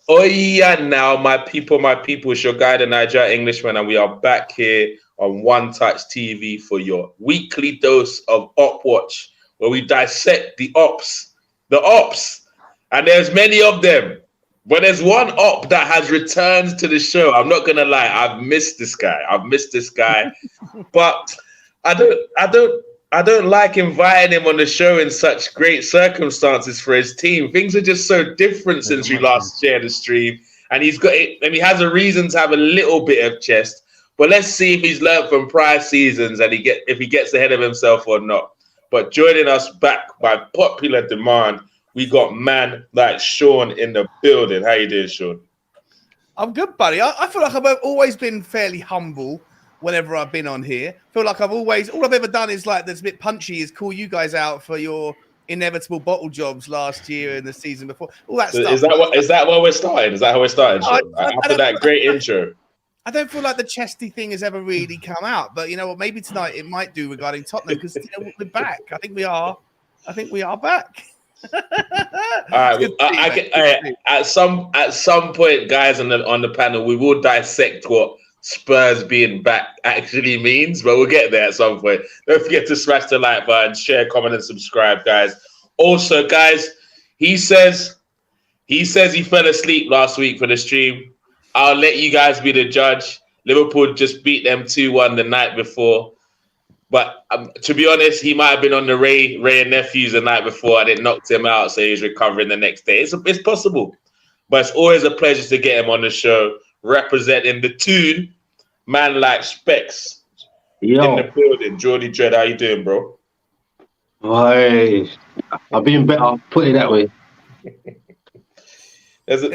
Oh yeah, now my people, it's your guy, the Niger Englishman, and we are back here on One Touch TV for your weekly dose of Op Watch, where we dissect the ops, and there's many of them. But there's one op that has returned to the show. I'm not gonna lie, I've missed this guy, but I don't like inviting him on the show in such great circumstances for his team. Things are just so different since we last shared the stream. And he's got it, and he has a reason to have a little bit of chest. But let's see if he's learned from prior seasons and if he gets ahead of himself or not. But joining us back by popular demand, we got man like Sean in the building. How you doing, Sean? I'm good, buddy. I feel like I've always been fairly humble whenever I've been on here. I feel like all I've ever done is like that's a bit punchy is call you guys out for your inevitable bottle jobs last year and the season before. All that stuff. Is that where we're starting? Is that how we're starting? After that great intro. I don't feel like the chesty thing has ever really come out, but you know what? Maybe tonight it might do regarding Tottenham because we're back. I think we are back. All right. At some point, guys on the panel, we will dissect what Spurs being back actually means, but we'll get there at some point. Don't forget to smash the like button, share, comment, and subscribe, guys. Also, guys, he says he fell asleep last week for the stream. I'll let you guys be the judge. Liverpool just beat them 2-1 the night before. But to be honest, he might have been on the Ray and Nephews the night before and it knocked him out, so he's recovering the next day. It's possible. But it's always a pleasure to get him on the show, representing the tune, man like Specs. In the building. Geordie Dredd, how you doing, bro? Hey, I've been better, put it that way. There's a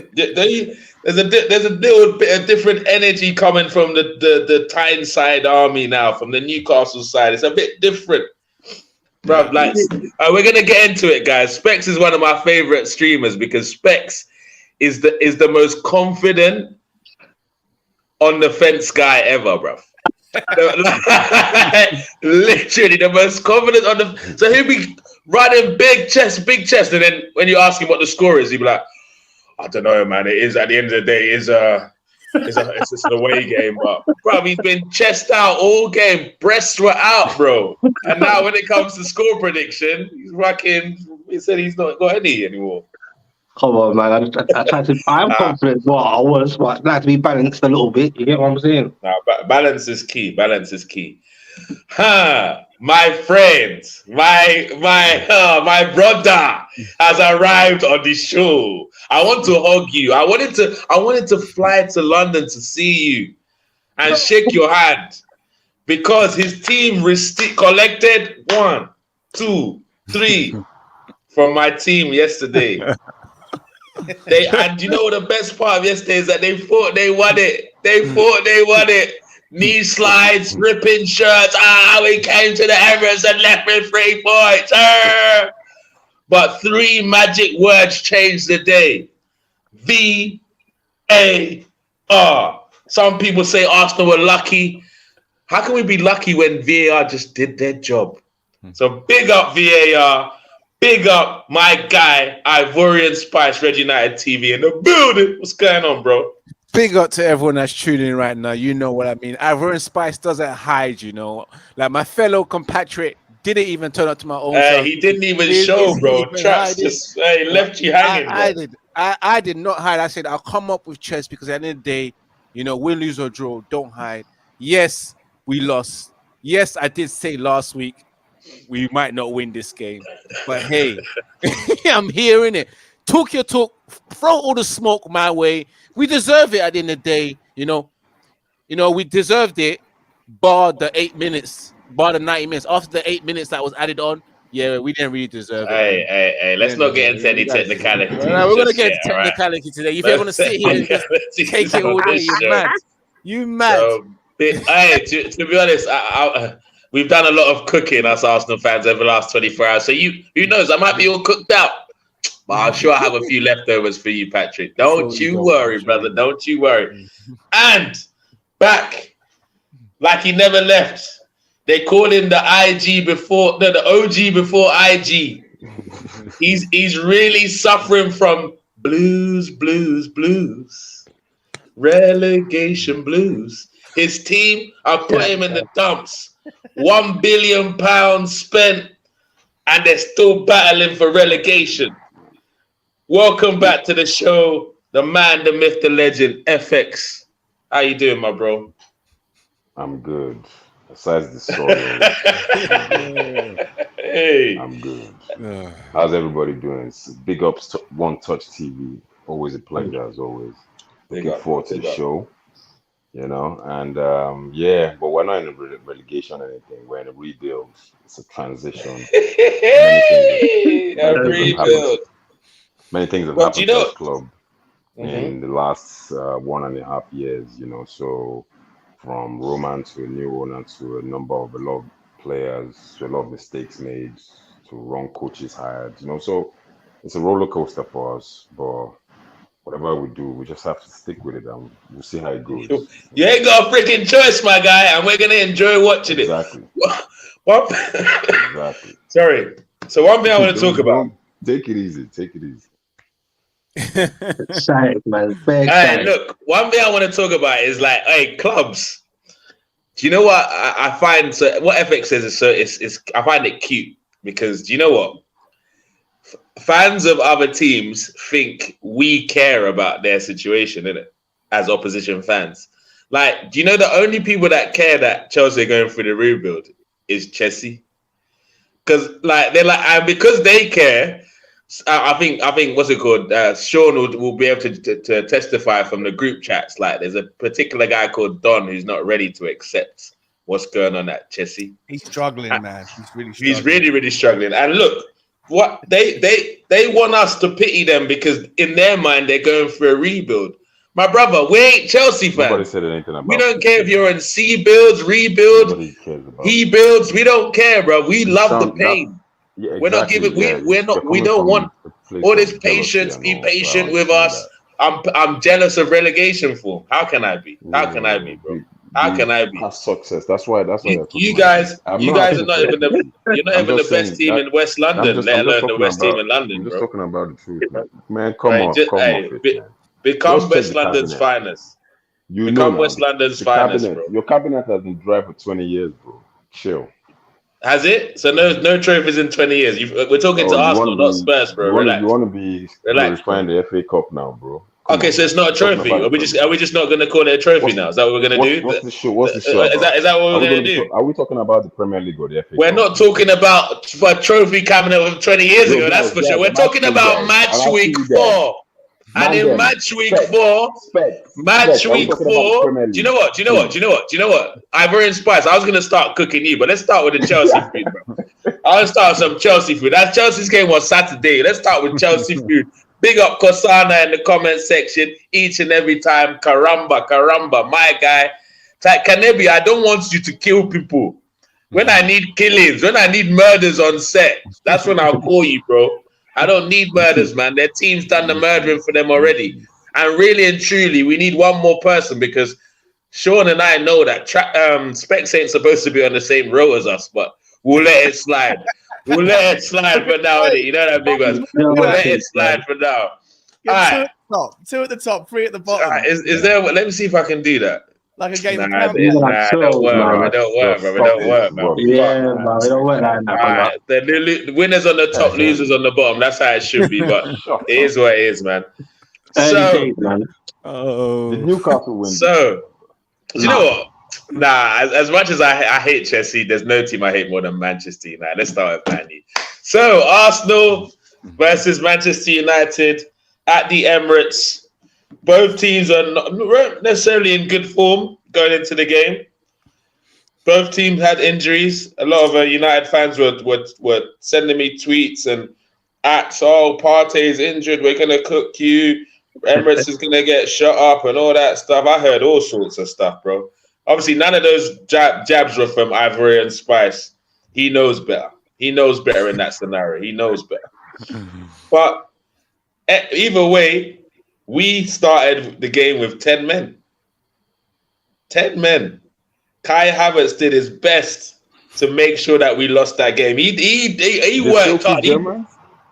little bit of different energy coming from the Tyneside army now, from the Newcastle side. It's a bit different, bro. Like, we're gonna get into it, guys. Specs is one of my favorite streamers because Specs is the most confident on the fence guy ever, bro. Literally the most confident on the. So he'll be running big chest, and then when you ask him what the score is, he'll be like, I don't know, man. It is at the end of the day, it's just an away game, but bro, he's been chest out all game, breasts were out, bro. And now when it comes to score prediction, he's rocking. He said he's not got any anymore. Come on, man. I tried to. I'm confident what I was, but I like to be balanced a little bit. You get what I'm saying? No, balance is key. My friend, my brother has arrived on the show. I want to hug you. I wanted to fly to London to see you and shake your hand because his team collected 1, 2, 3 from my team yesterday. And you know the best part of yesterday is that they thought they won it. Knee slides, ripping shirts. We came to the Emirates and left with 3 points. But 3 magic words changed the day. VAR. Some people say Arsenal were lucky. How can we be lucky when VAR just did their job? So big up VAR. Big up my guy, Ivorian Spice, Red United TV in the building. What's going on, bro? Big up to everyone that's tuning in right now. You know what I mean. Ivorian Spice doesn't hide, you know. Like my fellow compatriot didn't even turn up to my own show. He didn't even show, bro. Traps just left you hanging. I did not hide. I said I'll come up with chess because at the end of the day, you know, win, lose or draw, don't hide. Yes, we lost. Yes, I did say last week we might not win this game, but hey, I'm hearing it. Talk your talk, throw all the smoke my way. We deserve it at the end of the day, you know, we deserved it, bar the 8 minutes, bar the 90 minutes. After the 8 minutes that was added on, yeah, we didn't really deserve it. Hey, let's not get into any technicality. We're going to get into technicality today. If you're going to sit here and just take it all day, you mad. So, to be honest, we've done a lot of cooking, us Arsenal fans, over the last 24 hours. So who knows, I might be all cooked out. But I'm sure I have a few leftovers for you, Patrick. Don't you worry, brother. Don't you worry. And back, like he never left. They call him the IG before the OG before IG. He's really suffering from Blues, blues, blues. Relegation blues. His team, I put him in the dumps. £1 billion spent, and they're still battling for relegation. Welcome back to the show, the man, the myth, the legend, FX. How you doing, my bro? I'm good. Besides the story, hey, I'm good. How's everybody doing? Big ups to One Touch TV. Always a pleasure, as always. Looking forward to the show. You know, and but we're not in a relegation or anything. We're in a rebuild. It's a transition. Many things have happened to this club in the last 1.5 years. You know, so from Roman to a new owner to a number of beloved players, to a lot of mistakes made, to wrong coaches hired. You know, so it's a roller coaster for us, but whatever we do, we just have to stick with it, and we'll see how it goes. You ain't got a freaking choice, my guy, and we're gonna enjoy watching it. Exactly. Exactly. Sorry. So one thing I want to talk about. Take it easy. Take it easy. Excited, man. Hey, look. One thing I want to talk about is like, hey, clubs. Do you know what I find? So what FX says is so. It's I find it cute because do you know what? Fans of other teams think we care about their situation, innit? As opposition fans. Like, do you know the only people that care that Chelsea are going through the rebuild is Chelsea? Because like they're like, and because they care, I think what's it called? Sean will be able to testify from the group chats. Like, there's a particular guy called Don who's not ready to accept what's going on at Chelsea. He's struggling, man. He's really struggling. And look. What they want us to pity them because in their mind they're going for a rebuild. My brother, we ain't Chelsea fans. Nobody said anything about we don't care if you're in C builds, rebuild, he builds. We don't care, bro. We love the pain. Yeah, exactly. We're not giving. We don't want all this patience. Be patient with us. I'm jealous of relegation form. How can I be? How can I be, bro? How can I be? That's success. That's why. You guys are not even the. You're not even the best team in West London, let alone the best team in London, I'm bro. just talking about the truth, man. Come on. Become West London's finest. Become West London's finest, bro. Your cabinet has been dry for 20 years, bro. Chill. Has it? So no trophies in 20 years. We're talking to Arsenal, not Spurs, bro. You want to be glorifying the FA Cup now, bro. Okay, so it's not a trophy. Are we just not going to call it a trophy now? Is that what we're going to do? What's the show? Is that what we're going to do? Are we talking about the Premier League or the FA Cup? We're not talking about a trophy cabinet of 20 years ago. That's for sure. We're talking about match week 4. And in match week 4, do you know what? Ivorian Spice, I was going to start cooking you, but let's start with the Chelsea food, bro. I'll start with some Chelsea food. That Chelsea's game was Saturday. Let's start with Chelsea food. Big up Kosana in the comment section each and every time. Karamba, my guy. Kanebi, I don't want you to kill people. When I need killings, when I need murders on set, that's when I'll call you, bro. I don't need murders, man. Their team's done the murdering for them already. And really and truly, we need one more person because Sean and I know that Specs ain't supposed to be on the same row as us, but we'll let it slide. We'll let it slide for now, innit? You know that big one. We'll let it slide for now. All right. Two at the top, 3 at the bottom. Right. Is there? Let me see if I can do that. Like a game of it don't work, bro. Yeah, man, it don't work like that. Right. The winners on the top, losers on the bottom. That's how it should be, but it is what it is, man. The Newcastle win. So, you know what? Nah, as much as I hate Chelsea, there's no team I hate more than Manchester United. Let's start with Man U. So, Arsenal versus Manchester United at the Emirates. Both teams are not necessarily in good form going into the game. Both teams had injuries. A lot of United fans were sending me tweets and Partey's injured. We're going to cook you. Emirates is going to get shut up and all that stuff. I heard all sorts of stuff, bro. Obviously, none of those jabs were from Ivorian Spice. He knows better. He knows better in that scenario. He knows better. But either way, we started the game with 10 men. 10 men. Kai Havertz did his best to make sure that we lost that game. He worked hard.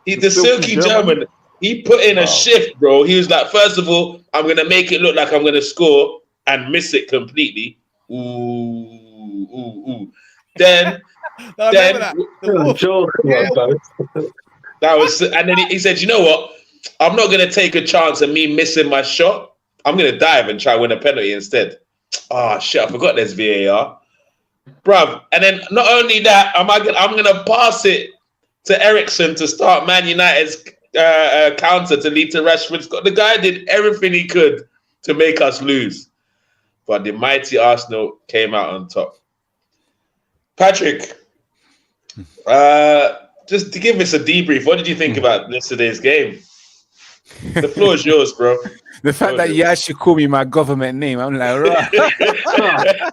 The silky German. He put in a shift, bro. He was like, first of all, I'm gonna make it look like I'm gonna score and miss it completely. Ooh. Then that. That was, and then he said, you know what? I'm not gonna take a chance of me missing my shot. I'm gonna dive and try win a penalty instead. Oh shit! I forgot there's VAR, bruv. And then not only that, I'm gonna pass it to Ericsson to start Man United's counter to lead to Rashford's goal. The guy did everything he could to make us lose, but the mighty Arsenal came out on top. Patrick, just to give us a debrief, what did you think about yesterday's game? The floor is yours, bro. The fact that you actually call me my government name, I'm like, right.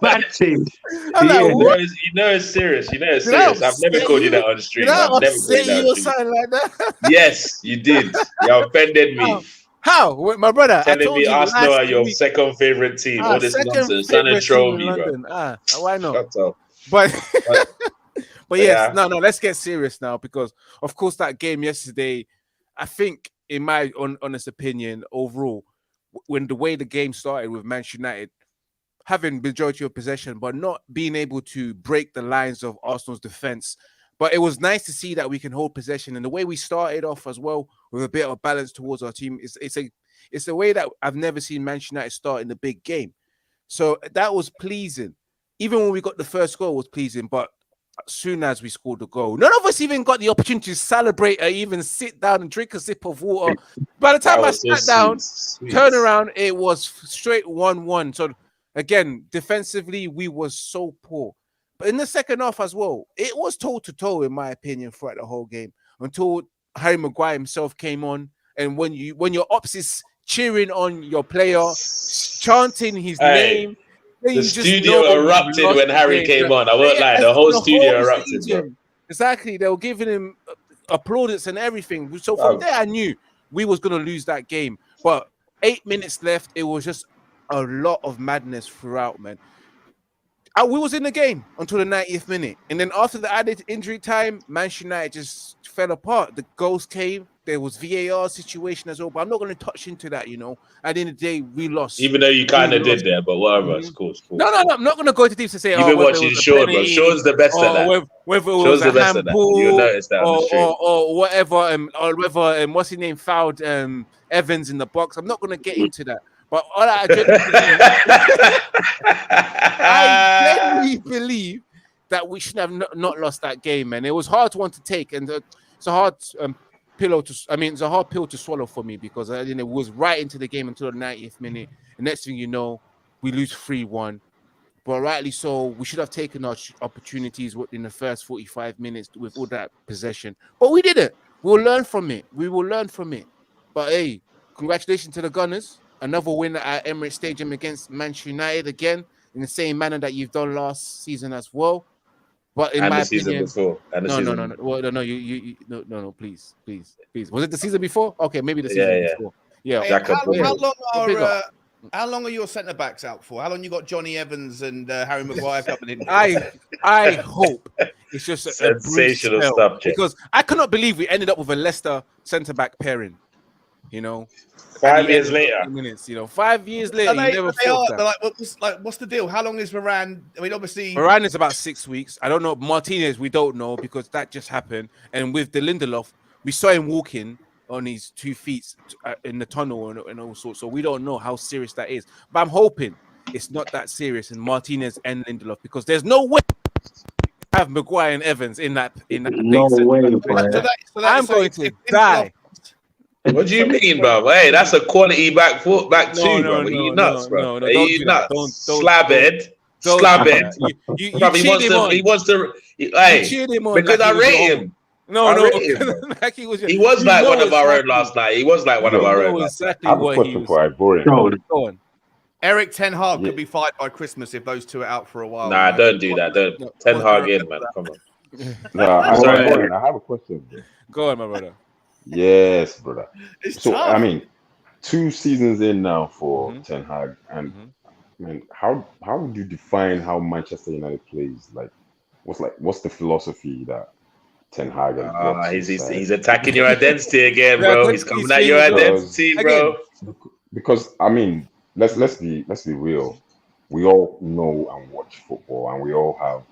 Bad team. I'm like, what? You know it's serious. You know it's serious. I've never called you that on the street. I've never called you that on the street. Something like that. Yes, you did. You offended me. How? Wait, my brother, Telling me Arsenal are your second favorite team. All this nonsense. Trying to troll me, bro. Why not? Shut up. But yes, no, let's get serious now, because of course that game yesterday, I think, in my honest opinion, overall, when the way the game started with Manchester United having majority of possession, but not being able to break the lines of Arsenal's defense. But it was nice to see that we can hold possession, and the way we started off as well with a bit of balance towards our team. It's a way that I've never seen Manchester United start in the big game. So that was pleasing. Even when we got the first goal, was pleasing, but as soon as we scored the goal, none of us even got the opportunity to celebrate or even sit down and drink a sip of water. By the time I sat down, turn around, it was straight 1-1. So again, defensively, we was so poor. But in the second half as well, it was toe-to-toe, in my opinion, throughout the whole game, until Harry Maguire himself came on. And when your ops is cheering on your player, chanting his name, the studio erupted when Harry came on. I won't lie, the whole studio erupted. Bro. Exactly, they were giving him applaudits and everything. So from there, I knew we was going to lose that game. But 8 minutes left, it was just a lot of madness throughout, man. We was in the game until the 90th minute. And then after the added injury time, Manchester United just fell apart. The goals came. There was VAR situation as well. But I'm not going to touch into that, At the end of the day, we lost. Even though you kind of did there, but whatever. It's cool. No. I'm not going to go into deep to say, you've been watching Sean, bro. Sean's the best at that. Whether it was a handball, you'll notice that or whatever, or whether, what's his name, fouled Evans in the box. I'm not going to get into that. But all I genuinely believe that we should have not lost that game, man. It was hard one to take, and it's a hard it's a hard pill to swallow for me, because it was right into the game until the 90th minute. The next thing you know, we lose 3-1. But rightly so, we should have taken our opportunities in the first 45 minutes with all that possession. But we didn't. We'll learn from it. We will learn from it. But hey, congratulations to the Gunners. Another win at Emirates Stadium against Manchester United again, in the same manner that you've done last season as well. But in my opinion, no, please. Was it the season before? Okay, maybe the season before. Yeah. Hey, how long are your centre backs out for? How long you got Johnny Evans and Harry Maguire coming in? I hope it's just a sensational stuff, because I cannot believe we ended up with a Leicester centre back pairing. 5 years later. 5 years later, you never thought that. What's the deal? How long is Varane? I mean, obviously, Varane is about 6 weeks. I don't know. Martinez, we don't know, because that just happened. And with the Lindelof, we saw him walking on his 2 feet in the tunnel and all sorts. So we don't know how serious that is. But I'm hoping it's not that serious in Martinez and Lindelof, because there's no way to have Maguire and Evans in that. No way, I'm going to die. What do you mean, bro? Hey, that's a quality back two, bro. Are you nuts, bro? Are you nuts? Slabhead. He wants to. Hey, because I rate him. No. Like he was like one of our own last night. He was like one of our own. Exactly. I have a question for Ivorian. Go on. Eric Ten Hag could be fired by Christmas if those two are out for a while. Nah, don't do that. Don't Ten Hag in, man. Come on. No, I have a question. Bro. Go on, my brother. Yes, brother. It's so tough. I mean, 2 seasons in now for Ten Hag, and man, how would you define how Manchester United plays? Like, what's the philosophy that Ten Hag has brought to his side. He's attacking your identity again, Yeah, bro. He's coming at your identity, bro. Because I mean, let's be real. We all know and watch football, and we all have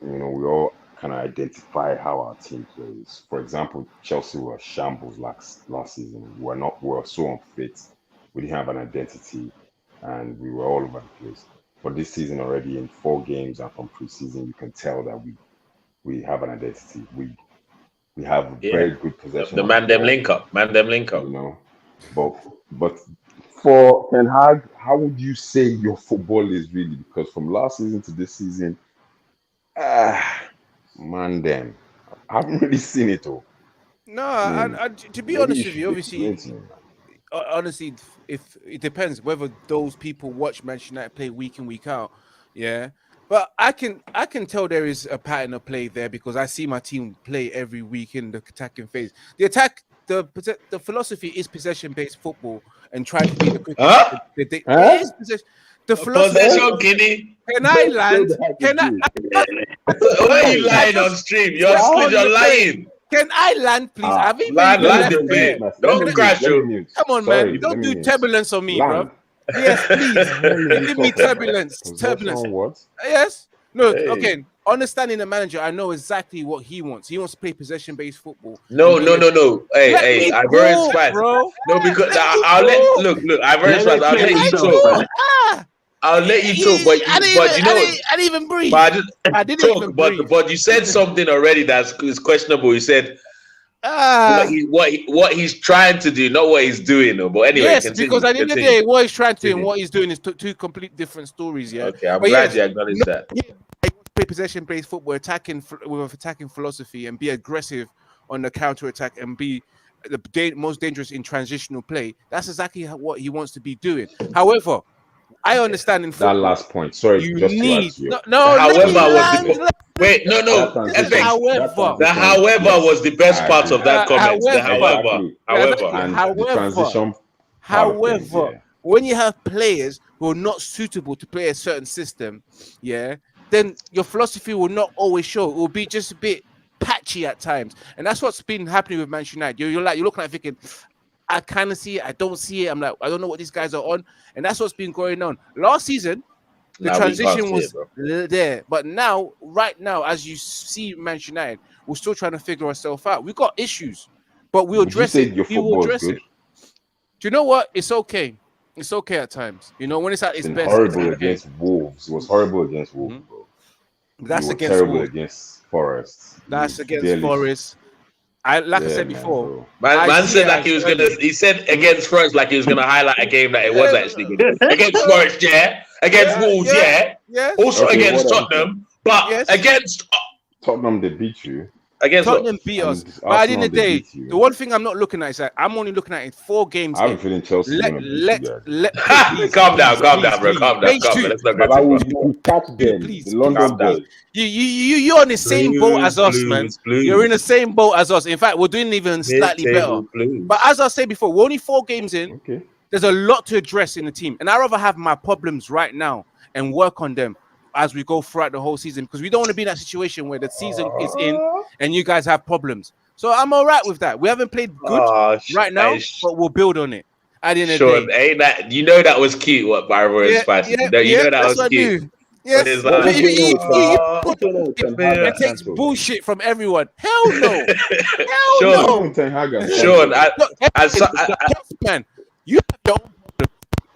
we all kind of identify how our team plays. For example, Chelsea were shambles last season. We were so unfit. We didn't have an identity, and we were all over the place. But this season already, in 4 games and from preseason, you can tell that we have an identity. We have very good possession. The man them link up. You know, but for Ten Hag, how would you say your football is really? Because from last season to this season, man, them, I haven't really seen it all. No, I, to be honest with you, obviously, honestly, if it depends whether those people watch Manchester United play week in, week out, yeah. But I can tell there is a pattern of play there because I see my team play every week in the attacking phase. The philosophy is possession-based football and try to be the quickest. The philosophy. Guinea. Can I land? Why are you lying on stream? You're lying. Can I land, please? Land. Don't crash you. Come on, man. Don't do turbulence on me, bro. Yes, please. Give me turbulence. What? Yes. Look, okay. Understanding the manager, I know exactly what he wants. He wants to play possession-based football. No. Hey, Ivorian Spice. Bro. No, because I'll let Ivorian Spice. I'll let you talk. I'll let you talk, but you know, I didn't even breathe. But I didn't even breathe. But you said something already that's questionable. You said what he's trying to do, not what he's doing. But anyway, yes, because at the end of the day, what he's trying to do and what he's doing is two complete different stories. Yeah. Okay, I'm glad you acknowledge that. Yeah, he wants to play possession-based football, attacking with attacking philosophy, and be aggressive on the counter attack and be the most dangerous in transitional play. That's exactly what he wants to be doing. However, I understand in football, that last point. Sorry, you just need to the however was the best part of that comment. The transition. However, when you have players who are not suitable to play a certain system, yeah, then your philosophy will not always show. It will be just a bit patchy at times, and that's what's been happening with Manchester United. You're looking at thinking, I kind of see it, I don't see it. I'm like, I don't know what these guys are on, and that's what's been going on. Last season, the transition was there, but right now, as you see Manchester United, we're still trying to figure ourselves out. We've got issues, but we'll address it. We will address it. Do you know what? It's okay. It's okay at times. You know, when it's at its best. Horrible against Wolves. It was horrible against Wolves, bro. That's against terrible against Forest. That's against Forest. I said before. Man said like he was gonna. He said against Forest like he was gonna highlight a game that it was actually good. Against Forest, yeah. Against Wolves, yeah. Also against Tottenham, but against Tottenham, they beat you. Against Tottenham beat us. But at the end of the day, the one thing I'm not looking at is that I'm only looking at it 4 games. I'm feeling Chelsea. Calm down, bro. Calm down. Let's not go too far. Please, London boys. You're on the same boat as us, man. You're in the same boat as us. In fact, we're doing even slightly better. But as I said before, we're only 4 games in. Okay. There's a lot to address in the team, and I'd rather have my problems right now and work on them as we go throughout the whole season, because we don't want to be in that situation where the season is in and you guys have problems. So I'm all right with that. We haven't played good right now, but we'll build on it. At the end of the day, ain't that, you know that was cute what Byron was spicy. You know that was cute. Yes, it takes bullshit from everyone. Hell no. Sean, man, you have your own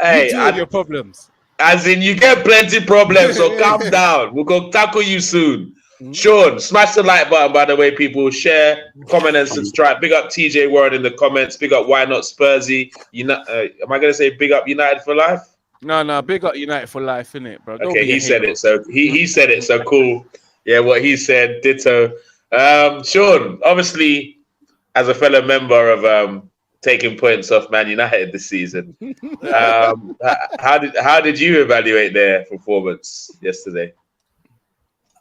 problems. Your problems. As in, you get plenty problems, so calm down. We'll go tackle you soon. Sean, smash the like button, by the way, people. Share, comment, and subscribe. Big up TJ Warren in the comments. Big up Why Not Spursy. Am I going to say big up United for life? No, big up United for life, innit, bro? Okay, he said it, so he said it, so cool. Yeah, what he said, ditto. Sean, obviously, as a fellow member of taking points off Man United this season, how did you evaluate their performance yesterday?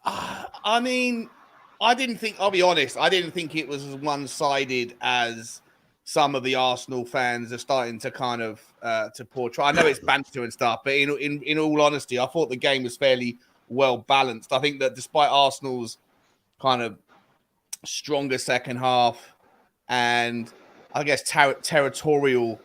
I mean, I'll be honest, I didn't think it was as one-sided as some of the Arsenal fans are starting to kind of to portray. I know it's banter and stuff, but in all honesty, I thought the game was fairly well balanced. I think that despite Arsenal's kind of stronger second half and I guess territorial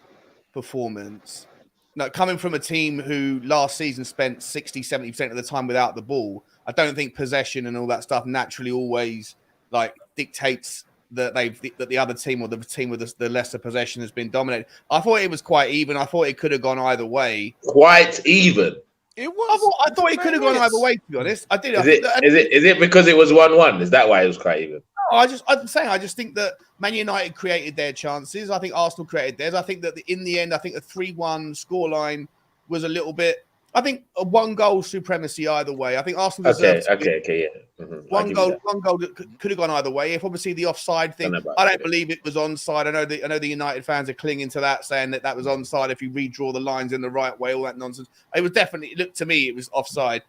performance. Now, coming from a team who last season spent 60-70% of the time without the ball, I don't think possession and all that stuff naturally always like dictates that the other team or the team with the lesser possession has been dominated. I thought it was quite even. I thought it could have gone either way. Quite even. It was. I thought it could have gone either way. To be honest, I did. Is it because it was 1-1? Is that why it was quite even? No, I just think that Man United created their chances. I think Arsenal created theirs. I think that in the end, I think a 3-1 scoreline was a little bit. I think a 1-goal supremacy either way. I think Arsenal deserved yeah. Mm-hmm. One goal that could have gone either way. If obviously the offside thing, I don't believe it was onside. I know the United fans are clinging to that, saying that was onside if you redraw the lines in the right way, all that nonsense. It was definitely, it looked to me, it was offside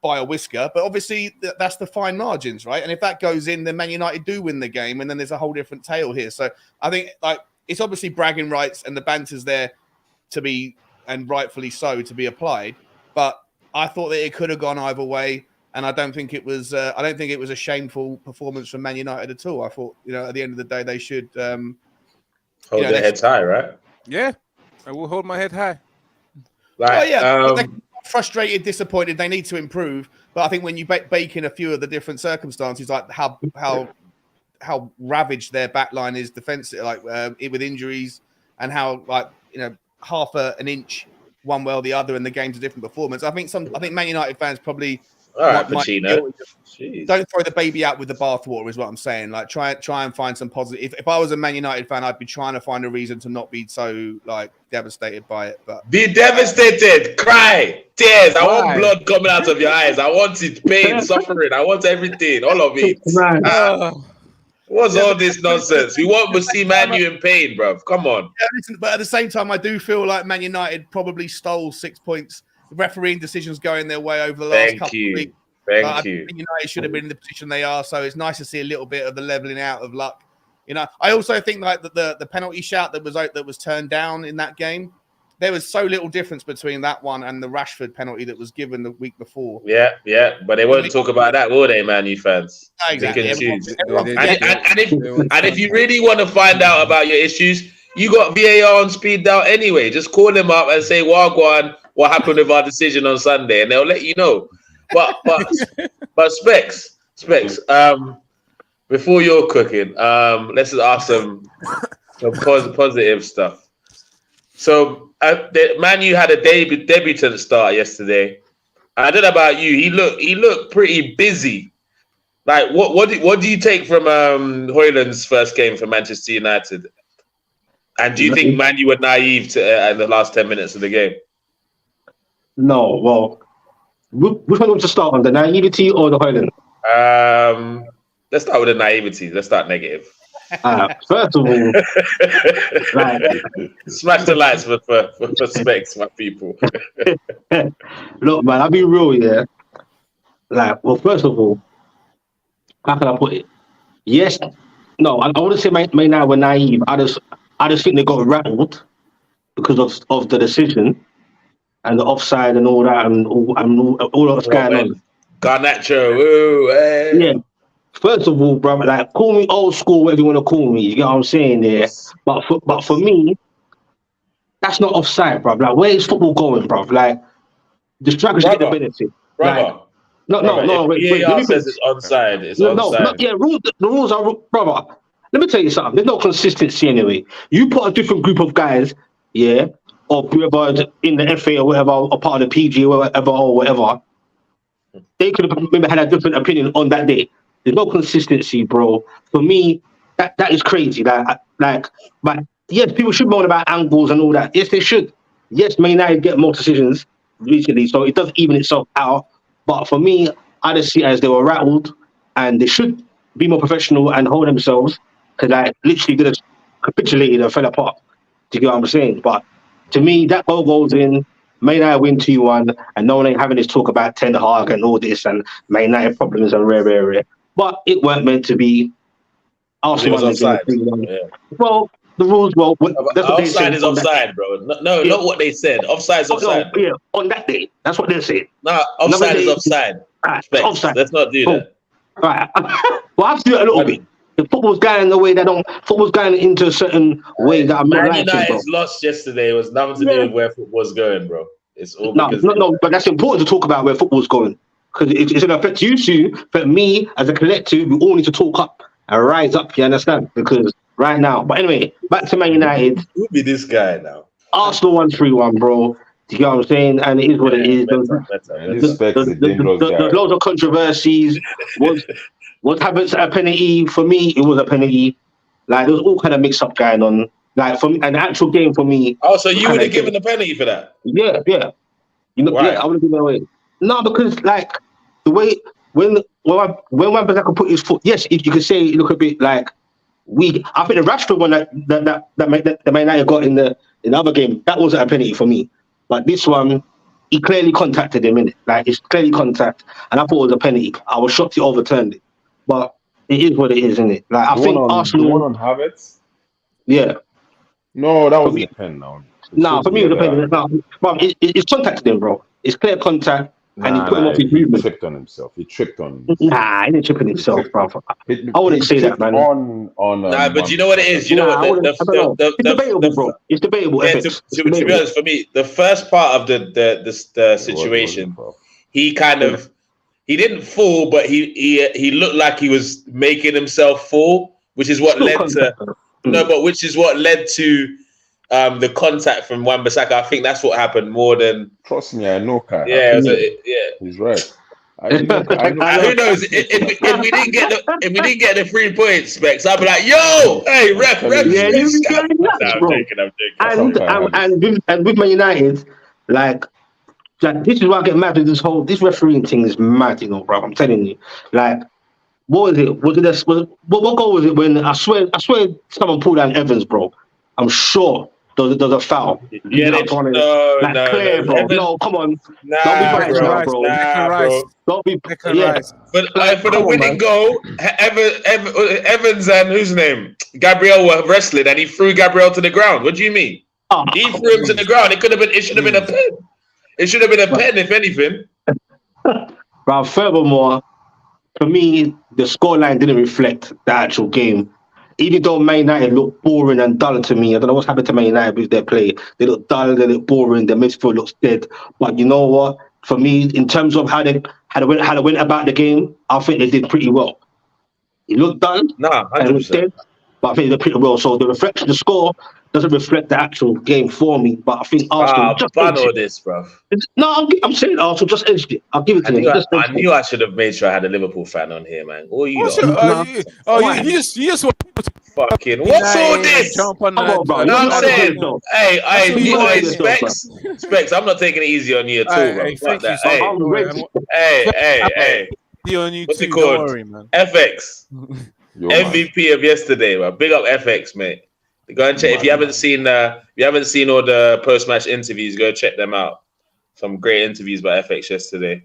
by a whisker. But obviously that's the fine margins, right? And if that goes in, then Man United do win the game, and then there's a whole different tale here. So I think like it's obviously bragging rights, and the banter's there to be, and rightfully so, to be applied. But I thought that it could have gone either way. And I don't think it was. I don't think it was a shameful performance from Man United at all. I thought, at the end of the day, they should hold their heads high, right? Yeah, I will hold my head high. They're frustrated, disappointed. They need to improve. But I think when you bake in a few of the different circumstances, like how ravaged their backline is defensive, like with injuries, and how half an inch one way or the other, and the game's a different performance. I think Man United fans probably. All right, Pacino. Don't throw the baby out with the bathwater, is what I'm saying. Like, try and find some positive. If I was a Man United fan, I'd be trying to find a reason to not be so devastated by it. But be devastated, cry, tears. I want blood coming out of your eyes. I want it, pain, suffering. I want everything, all of it. What's all this nonsense? We want to see Man U in pain, bro. Come on. Yeah, listen, but at the same time, I do feel like Man United probably stole 6 points. Refereeing decisions going their way over the last couple of weeks. Thank you. United should have been in the position they are, so it's nice to see a little bit of the leveling out of luck. I also think like the penalty shout that was turned down in that game. There was so little difference between that one and the Rashford penalty that was given the week before. Yeah, but they won't talk about that, will they, Man U fans? Exactly. And if you really want to find out about your issues, you got VAR on speed dial anyway. Just call them up and say, Wagwan, what happened with our decision on Sunday? And they'll let you know. But Specs, before you're cooking, let's just ask some positive stuff. So Man U had a debutant start yesterday. I don't know about you. He looked pretty busy. Like what do you take from Højlund's first game for Manchester United? And do you think Man U were naive in the last 10 minutes of the game? No, well, which one to start on, the naivety or the Højlund? Let's start with the naivety. Let's start negative. First of all, smash the lights for Specs, my people. Look, man, I'll be real, yeah. First of all, how can I put it? Yes, no, I wouldn't say Man United were naive. I just think they got rattled because of the decision. And the offside and all that, and all that's going on. Garnacho, hey. Yeah. First of all, bro, call me old school, whatever you want to call me. You get what I'm saying there. But for me, that's not offside, bro. Where is football going, bro? The strikers get the benefit. No. Wait. VAR says it's onside. It's onside. The rules are, brother. Let me tell you something. There's no consistency anyway. You put a different group of guys, yeah. Or whoever in the FA or whatever, or part of the PG or whatever, they could have maybe had a different opinion on that day. There's no consistency, bro. For me, that is crazy. But yes, people should moan about angles and all that. Yes, they should. Yes, Man United get more decisions recently, so it does even itself out. But for me, I just see it as they were rattled, and they should be more professional and hold themselves, because literally did capitulated and fell apart. Do you get what I'm saying? But to me, that goal goes in, Man United win 2-1, and no one ain't having this talk about Ten Hag and all this and Man United problems and rare. But it weren't meant to be. Arsenal was offside. Yeah. Well, the rules, that's what offside is offside, bro. No, not what they said. Offside's offside. No, yeah, on that day. That's what they said. No, offside is offside. Offside. Let's not do that. Right. Well, I've seen it a little bit. The football's going in the way that football's going into a certain way that I'm not Man liking, bro. United's loss yesterday was nothing to do with where football's going, bro. It's all No, because no, but that's important to talk about where football's going because it's going to affect you two, affect me as a collective. We all need to talk up and rise up. You understand? Because right now, but anyway, back to Man United. Who be this guy now? Arsenal 1-3-1, bro. Do you get what I'm saying? And it is what it is. And this Specs is a dangerous guy. There's loads of controversies. Was Havertz a penalty? For me, it was a penalty. Like, there was all kind of mix-up going on. Like, for me, an actual game for me. Oh, so you would have given a penalty for that? Yeah. You know, yeah, I would have given it away. No, because, like, the way, when Wan-Bissaka put his foot, yes, if you could say it look a bit like weak. I think the Rashford one that Man United got in the other game, that wasn't a penalty for me. But this one, he clearly contacted him, innit? Like, it's clearly contact. And I thought it was a penalty. I was shocked he overturned it. But it is what it is, isn't it? Like, I think Arsenal... The one on Havertz? Yeah. No, that was a pen now. No, for me, it was a pen. No, it's contacted him, bro. It's clear contact. And he put him off his movement. He tripped on himself. He didn't trip on himself, bro. I wouldn't say that, man. Nah, but you know what it is? You know what? It's debatable, bro. It's debatable. Yeah, to be honest, for me, the first part of the situation, he kind of he didn't fall, but he looked like he was making himself fall, which is what led to which is what led to the contact from Wan-Bissaka. I think that's what happened more than. Trust me, I know, Kai. Yeah, he's right. Who knows? If we didn't get the 3 points, Specs, I'd be like, "Yo, hey, ref." Yeah, I'm joking. And with Man United, like this is why I get mad with this refereeing thing is mad, you know, bro. I'm telling you, like. What was it? What goal was it when I swear someone pulled down Evans, bro? I'm sure there's a foul. Yeah, no, bro. No, come on. Nah, don't be biased, bro. Don't be. Yeah. But for the winning goal, Evans and whose name? Gabriel were wrestling, and he threw Gabriel to the ground. What do you mean? He threw him to the ground. It should have been a pen. It should have been a pen, if anything. But furthermore, for me, the scoreline didn't reflect the actual game. Even though Man United looked boring and dull to me, I don't know what's happened to Man United with their play. They look dull, they look boring, their midfield looks dead. But you know what? For me, in terms of how they went about the game, I think they did pretty well. It looked dull, and it was dead, but I think they did pretty well. So the score doesn't reflect the actual game for me. But I think Arsenal just ban all this, bro. No, I'm saying Arsenal just edged it. I'll give it to them. I knew I should have made sure I had a Liverpool fan on here, man. All you you just want people to fucking what's all this? Jump on that. No, I'm saying, hey, Specs, I'm not taking it easy on you at all, bro. Hey. On you what's too, it called? don't worry, man. FX. MVP of yesterday, man. Big up FX, mate. Go and check if you haven't seen all the post-match interviews. Go check them out. Some great interviews by FX yesterday.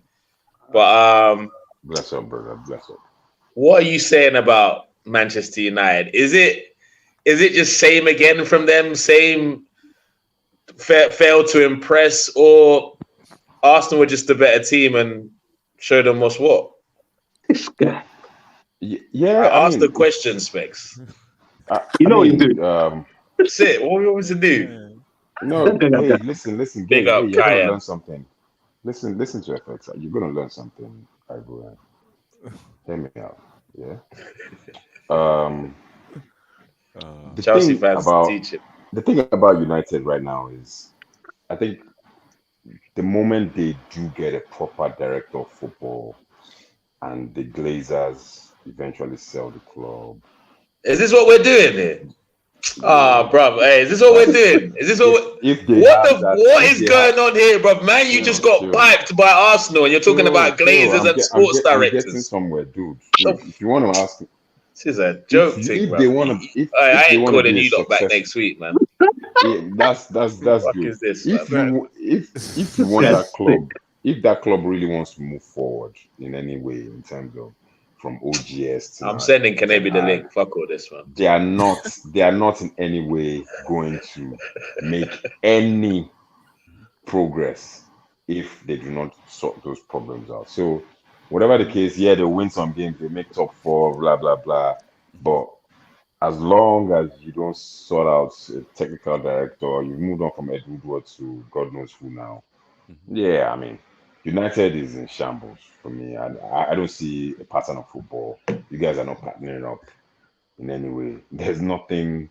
But bless up, brother. Bless up. What are you saying about Manchester United? Is it just same again from them? Same failed to impress, or Arsenal were just a better team and showed them what's what? Yeah, I asked the question, Specs. You do. That's it. What we want to do? No, hey, listen. Big up, you're gonna learn something. Listen to FX. You're gonna learn something, Ivorian. Hear me out. Yeah. The Chelsea fans teach it. The thing about United right now is, I think the moment they do get a proper director of football, and the Glazers eventually sell the club. Is this what we're doing here? Bro. Hey, is this what we're doing? Is this what is going on here, bro? Man, you just got piped by Arsenal and you're talking about Glazers and sports directors. I'm getting somewhere, dude. If you want to ask, this is a joke thing, bro. I ain't calling you lot back next week, man. Yeah, that's good. Is this, if you want that club, if that club really wants to move forward in any way in terms of from OGS to I'm sending Kanebi the link. Fuck all this, man. They are not in any way going to make any progress if they do not sort those problems out. So whatever the case, yeah, they win some games, they make top 4, blah blah blah. But as long as you don't sort out a technical director, you've moved on from Ed Woodward to God knows who now. Yeah, I mean, United is in shambles for me. I don't see a pattern of football. You guys are not partnering up in any way. There's nothing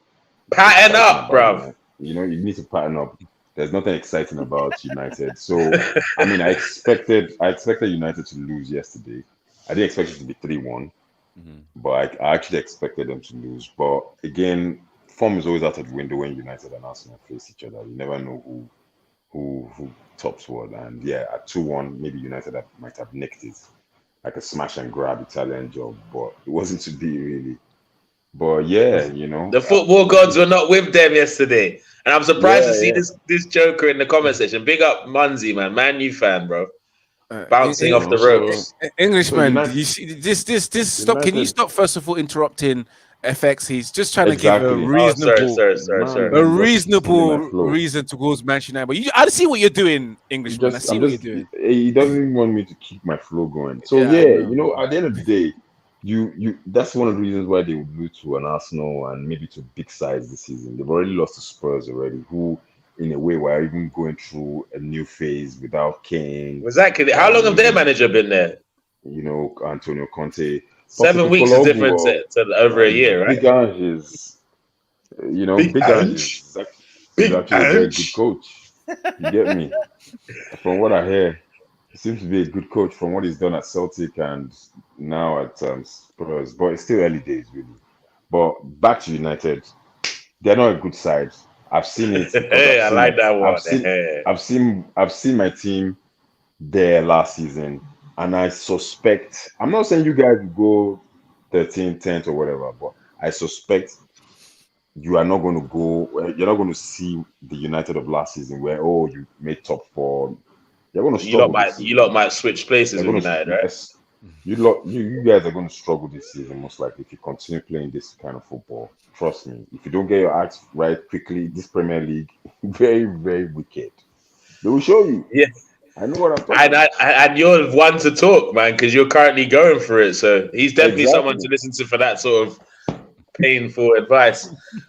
Pattern exciting up, about bruv. United. You know, you need to pattern up. There's nothing exciting about United. So, I mean, I expected United to lose yesterday. I didn't expect it to be 3-1, but I actually expected them to lose. But again, form is always out of the window when United and Arsenal face each other. You never know who tops what. And yeah, at 2-1, maybe United might have nicked it, like a smash and grab Italian job, but it wasn't to be really. But yeah, you know, the football gods were not with them yesterday, and I'm surprised to see this joker in the comment section. Big up Munzi, Man U fan, bro. Bouncing off the ropes. Englishman, United- you see this stop. Can you stop first of all interrupting FX? He's just trying to give a Exactly. reasonable, Sorry. a reasonable my flow. reason to go to Manchester United. But I see what you're doing, Englishman. I see what you're doing. He doesn't want me to keep my flow going. So Yeah, I yeah, know. you know, at the end of the day, you that's one of the reasons why they would lose to an Arsenal and maybe to big sides this season. They've already lost to Spurs already, who in a way were even going through a new phase without Kane. Exactly. How long have their manager been there? You know, Antonio Conte. 7 weeks is different to over a year, right? Big Ange is, you know, Big Ange is actually a very good coach. You get me? From what I hear, he seems to be a good coach from what he's done at Celtic and now at Spurs. But it's still early days, really. But back to United, they're not a good side. I've seen it. Hey, I like that one. I've seen my team there last season, and I suspect. I'm not saying you guys will go 13th, 10th, or whatever, but I suspect you are not going to go. You're not going to see the United of last season, where you made top 4. You're going to struggle. You lot might switch places with United, right? Yes. You guys are going to struggle this season, most likely, if you continue playing this kind of football. Trust me. If you don't get your acts right quickly, this Premier League, very, very wicked. They will show you. Yeah. I know what I'm talking about. And you're one to talk, man, because you're currently going for it. So he's definitely someone to listen to for that sort of painful advice.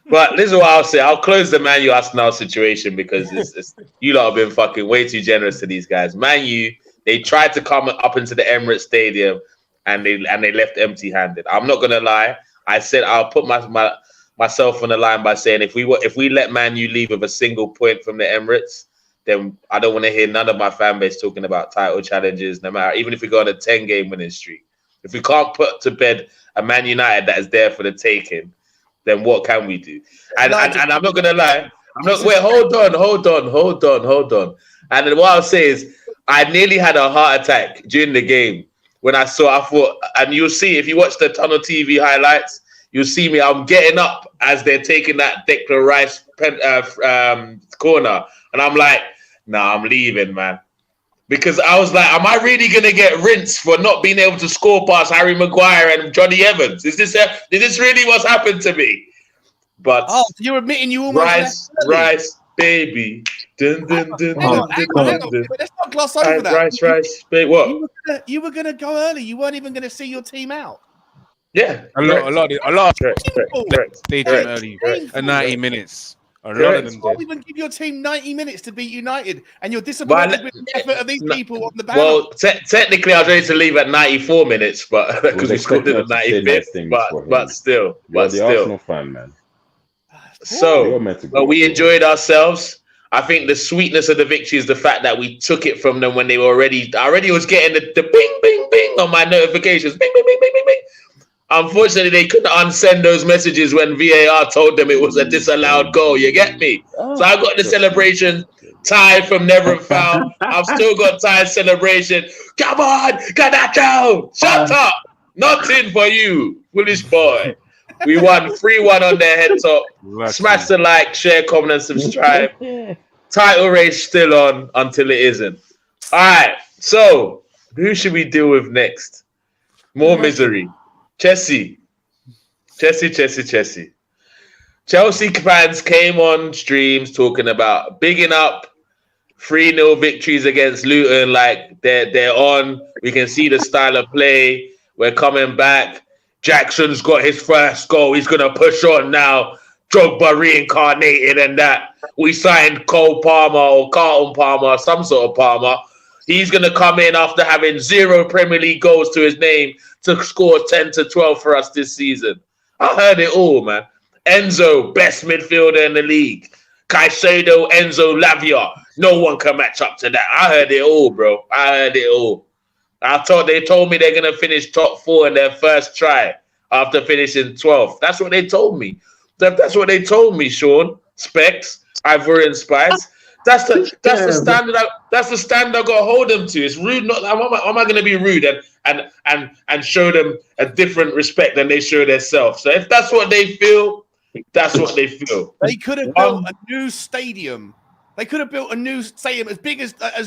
But this is what I'll say. I'll close the Man U Arsenal situation because it's you lot have been fucking way too generous to these guys. Man U, they tried to come up into the Emirates Stadium and they left empty-handed. I'm not gonna lie. I said I'll put myself on the line by saying if we let Man U leave with a single point from the Emirates, then I don't want to hear none of my fan base talking about title challenges, no matter, even if we go on a 10-game winning streak. If we can't put to bed a Man United that is there for the taking, then what can we do? And I'm not going to lie. Hold on. And then what I'll say is I nearly had a heart attack during the game when I thought, and you'll see if you watch the Tunnel TV highlights, you'll see me. I'm getting up as they're taking that Declan Rice corner. And I'm like, nah, I'm leaving, man. Because I was like, am I really going to get rinsed for not being able to score past Harry Maguire and Johnny Evans? Is this really what's happened to me? But you're admitting you almost Rice, baby. Dun, dun, dun, Hang on. dun. Let's not gloss over that. Rice, baby. What? You were going to go early. You weren't even going to see your team out. Yeah. A lot. Correct. Stayed early at 90 minutes. A lot of them You won't even give your team 90 minutes to beat United, and you're disappointed with the effort of these people on the panel. Well, technically, I was ready to leave at 94 minutes, but because we scored in the 95th. But still, the Arsenal fan, man. So, we enjoyed ourselves. I think the sweetness of the victory is the fact that we took it from them when they were already. I already was getting the bing, bing, bing on my notifications. Bing, bing, bing, bing, bing, bing. Unfortunately, they couldn't unsend those messages when VAR told them it was a disallowed goal. You get me? So I got the celebration tied from never foul. I've still got tied celebration. Come on, Ganacho! Shut up! Nothing for you, foolish boy. We won 3-1 on their head top. Smash the like, share, comment, and subscribe. Title race still on until it isn't. All right. So who should we deal with next? More misery. Chelsea fans came on streams talking about bigging up 3-0 victories against Luton. Like they're on. We can see the style of play. We're coming back. Jackson's got his first goal. He's gonna push on now. Drogba reincarnated and that. We signed Cole Palmer or Carlton Palmer, some sort of Palmer. He's gonna come in after having 0 Premier League goals to his name to score 10 to 12 for us this season. I heard it all, man. Enzo, best midfielder in the league. Caicedo, Enzo, Lavia. No one can match up to that. I heard it all, bro. I heard it all. They told me they're gonna finish top 4 in their first try after finishing 12th. That's what they told me. That's what they told me, Sean. Specs, Ivorian Spice. That's the standard. That's the standard I got to hold them to. It's rude. Not am I going to be rude and show them a different respect than they show themselves? So if that's what they feel, that's what they feel. They could have built a new stadium. They could have built a new stadium as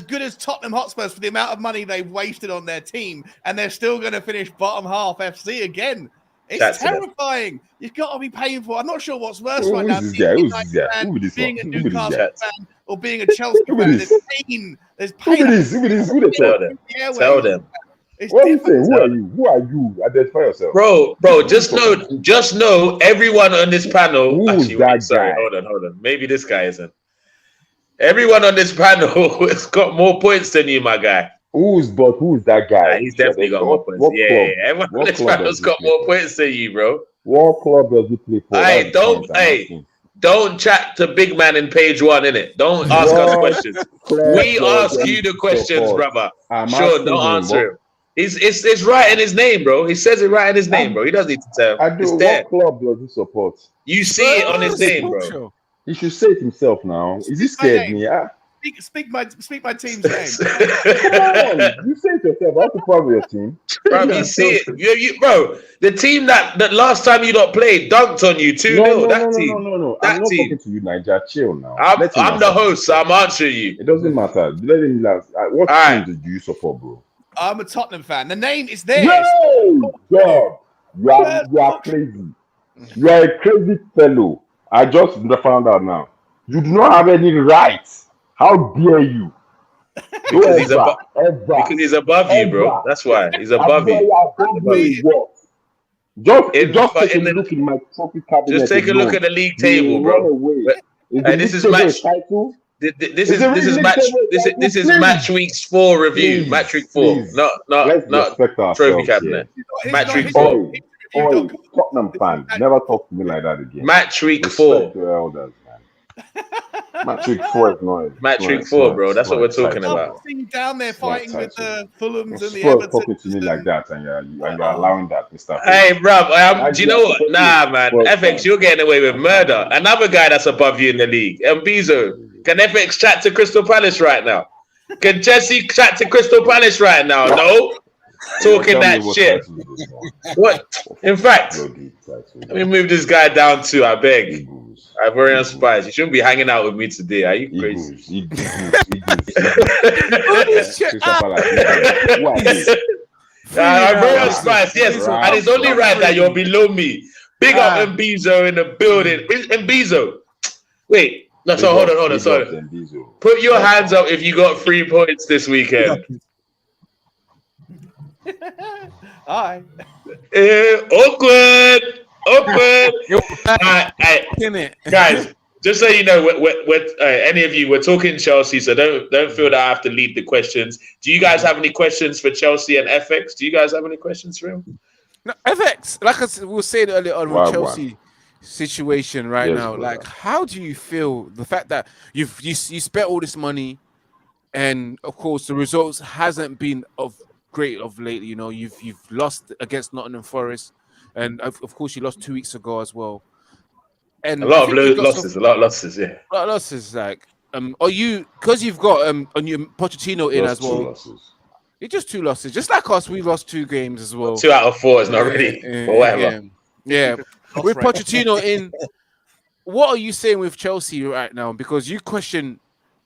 good as Tottenham Hotspurs for the amount of money they've wasted on their team, and they're still going to finish bottom half FC again. It's terrifying. You've got to be paying for it. I'm not sure what's worse right now. Being a Newcastle fan or being a Chelsea fan. There's pain. There's pain. Tell them. What are you saying? Who are you? Identify yourself. Bro, just know everyone on this panel. Hold on. Maybe this guy isn't. Everyone on this panel has got more points than you, my guy. Who's that guy? He's definitely got more points. Everyone on this panel's got more points than you, bro. What club does he play for? Don't chat to big man in page 1, innit? Don't ask us questions. We ask you the questions, brother. Sure, don't answer him. It's right in his name, bro. He says it right in his name, bro. He doesn't need to tell. It's there. What club does he support? You see it on his name, bro. He should say it himself now. Is he scared me? Speak my team's name. Come on, you say it yourself. What's the problem with your team? Bro, you see it. Bro, the team that last time you not played dunked on you 2-0. No. That I'm team. not talking to you, Niger. Chill now. I'm the host, so I'm answering you. It doesn't matter. Let him last. What team do you support, bro? I'm a Tottenham fan. The name is there. No, God, you are crazy. You are a crazy fellow. I just found out now. You do not have any rights. How dare you? Because he's above you, bro. That's why he's above you. Just take a look in my trophy cabinet. Just take a look at the league table, bro. This is match. This is match week 4 review. Match week 4, not trophy cabinet. Match week 4. Tottenham fan, never talk to me like that again. Match week 4. Your elders, man. Match week 4 is noise. Match week 4, bro. That's what we're talking about. Seeing down there fighting with the Fulhams and the Evertons. Talking to me like that, and you're allowing that, Mr. Hey, bro. Do you know what? Nah, man. FX, you're getting away with murder. Another guy that's above you in the league, Mbizo. Can FX chat to Crystal Palace right now? Can Jesse chat to Crystal Palace right now? No. Talking that shit. What? In fact, let me move this guy down too. I beg. Ivorian Spies. You shouldn't be hanging out with me today. Are you crazy? Ivorian Spies. Yes, and it's only right that you're below me. Big up Mbizo in the building. Mbizo. Wait. No, so hold on. Sorry. Put your hands up if you got 3 points this weekend. Hi. Awkward. Guys, just so you know, we're any of you, we're talking Chelsea, so don't feel that I have to lead the questions. Do you guys have any questions for Chelsea and FX? Do you guys have any questions for him? No, FX, like we were saying earlier on with Chelsea situation now, brother. Like, how do you feel the fact that you spent all this money, and of course the results hasn't been great of lately? You know, you've lost against Nottingham Forest, and of course you lost 2 weeks ago as well. And a lot of losses. Yeah. A lot of losses. Like, are you, because you've got a new Pochettino in as well? It's just 2 losses, just like us. We lost 2 games as well. 2 out of 4 is not really, but whatever. Yeah. With Pochettino in, what are you saying with Chelsea right now? Because you question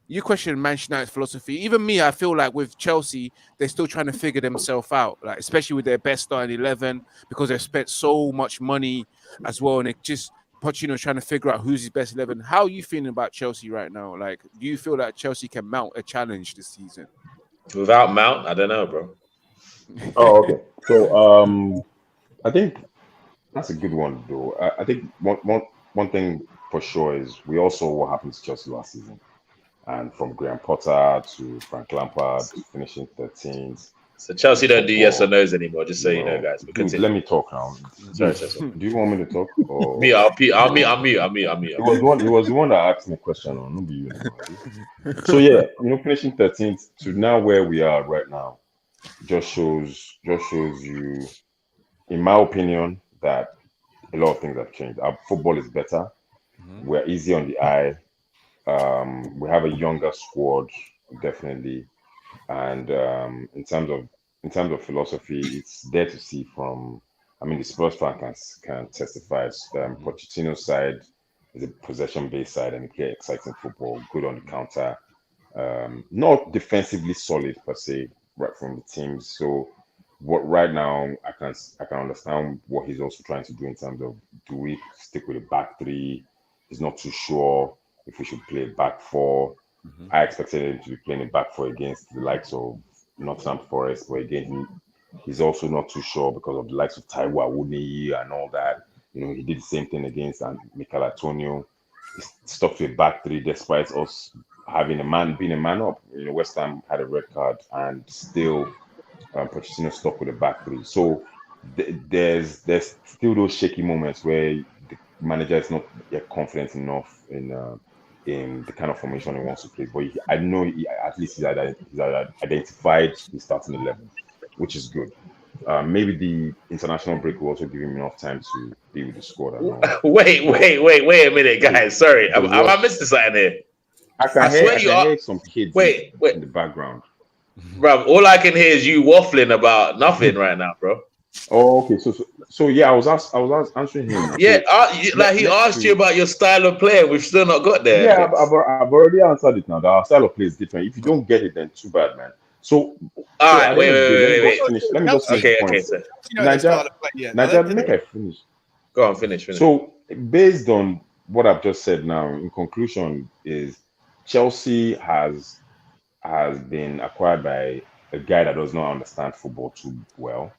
Manchester United's philosophy. Even me, I feel like with Chelsea, they're still trying to figure themselves out, like especially with their best starting 11, because they've spent so much money as well, and Pochettino's trying to figure out who's his best 11. How are you feeling about Chelsea right now? Like, do you feel that Chelsea can mount a challenge this season? Without Mount, I don't know, bro. Oh, okay. So I think that's a good one, though. I think one thing for sure is we all saw what happened to Chelsea last season, and from Graham Potter to Frank Lampard finishing 13th. So Chelsea don't do yes or Football, no's anymore, just so you know, guys. But dude, continue. let me talk now. Sorry. Do you want me to talk? Or Me, I'll mute. It was the one that asked me a question on, not be you. So yeah, finishing 13th to now where we are right now, just shows you, in my opinion, that a lot of things have changed. Our football is better. We're easy on the eye. We have a younger squad, definitely, and in terms of philosophy, it's there to see from. I mean, the Spurs fan can testify. Pochettino's side is a possession-based side, and they play exciting football, good on the counter. Not defensively solid per se, right from the teams. So, what right now I can understand what he's also trying to do in terms of, do we stick with a back three? He's not too sure if we should play a back four. I expected him to be playing a back four against the likes of Nottingham Forest, but again, he's also not too sure because of the likes of Taiwo Awoniyi and all that. He did the same thing against Mikel Antonio. He stuck to a back three despite us being a man up. West Ham had a red card and still Pochettino stuck with a back three. So there's still those shaky moments where the manager is not yet confident enough in the kind of formation he wants to play. But I know at least he's identified his starting 11, which is good. Maybe the international break will also give him enough time to be with the squad. Wait a minute, guys. Sorry, I missed something here. I can hear some kids in the background. Bro, all I can hear is you waffling about nothing right now, bro. Oh, okay. So yeah, I was answering him. Yeah, he asked you about your style of play. We've still not got there. Yeah, I've already answered it now. Our style of play is different. If you don't get it, then too bad, man. So, all right, wait. Let me just finish. Okay, sir. Nigeria, make I finish. Go on, finish. So, based on what I've just said now, in conclusion, is Chelsea has been acquired by a guy that does not understand football too well.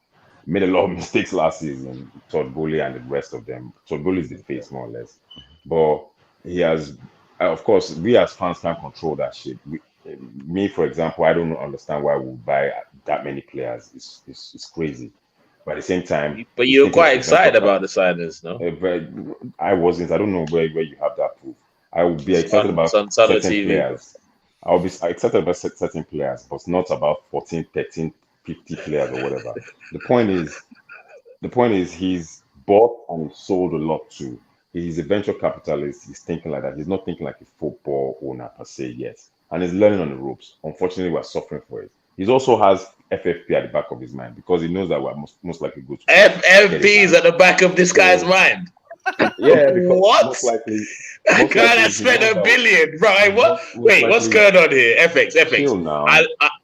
Made a lot of mistakes last season, Todd Bowley and the rest of them. Todd Bowley is the face, more or less. But he has, of course, we as fans can't control that shit. Me, for example, I don't understand why we buy that many players. It's crazy. But at the same time... But you're quite excited about the signings, no? I wasn't. I don't know where you have that proof. I would be excited about certain players. I'll be excited about certain players, but not about 14, 13, 50 players or whatever. The point is he's bought and sold a lot too. He's a venture capitalist. He's thinking like that. He's not thinking like a football owner per se yet. And he's learning on the ropes. Unfortunately, we're suffering for it. He also has FFP at the back of his mind because he knows that we're most likely good. FFP is at the back of this guy's mind. Yeah, what? Most likely, God, I spent $1 billion, right? What? Wait, what's going on here? FX.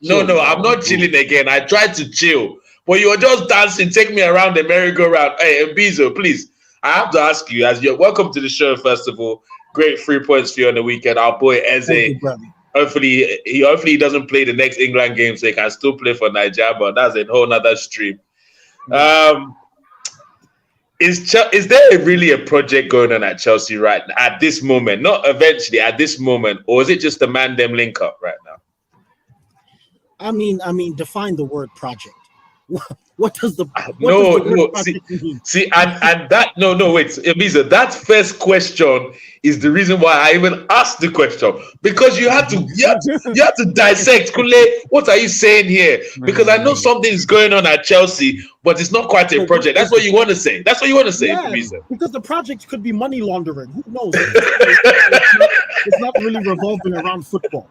No, I'm not chilling again. I tried to chill, but you were just dancing. Take me around the merry-go-round. Hey, Mbizo, please. I have to ask you, as you're welcome to the show. First of all, great 3 points for you on the weekend. Our boy Eze. Hopefully he doesn't play the next England game, so he can still play for Nigeria. But that's a whole nother stream. Is there really a project going on at Chelsea right now, at this moment? Not eventually, at this moment, or is it just the man them link up right now? I mean, define the word project. What does the see, and that wait, Ibiza, that first question is the reason why I even asked the question, because you have to dissect. Kule, what are you saying here? Because I know something is going on at Chelsea, but it's not quite a project. That's what you want to say. That's what you want to say, Ibiza. Because the project could be money laundering. Who knows? It's not really revolving around football.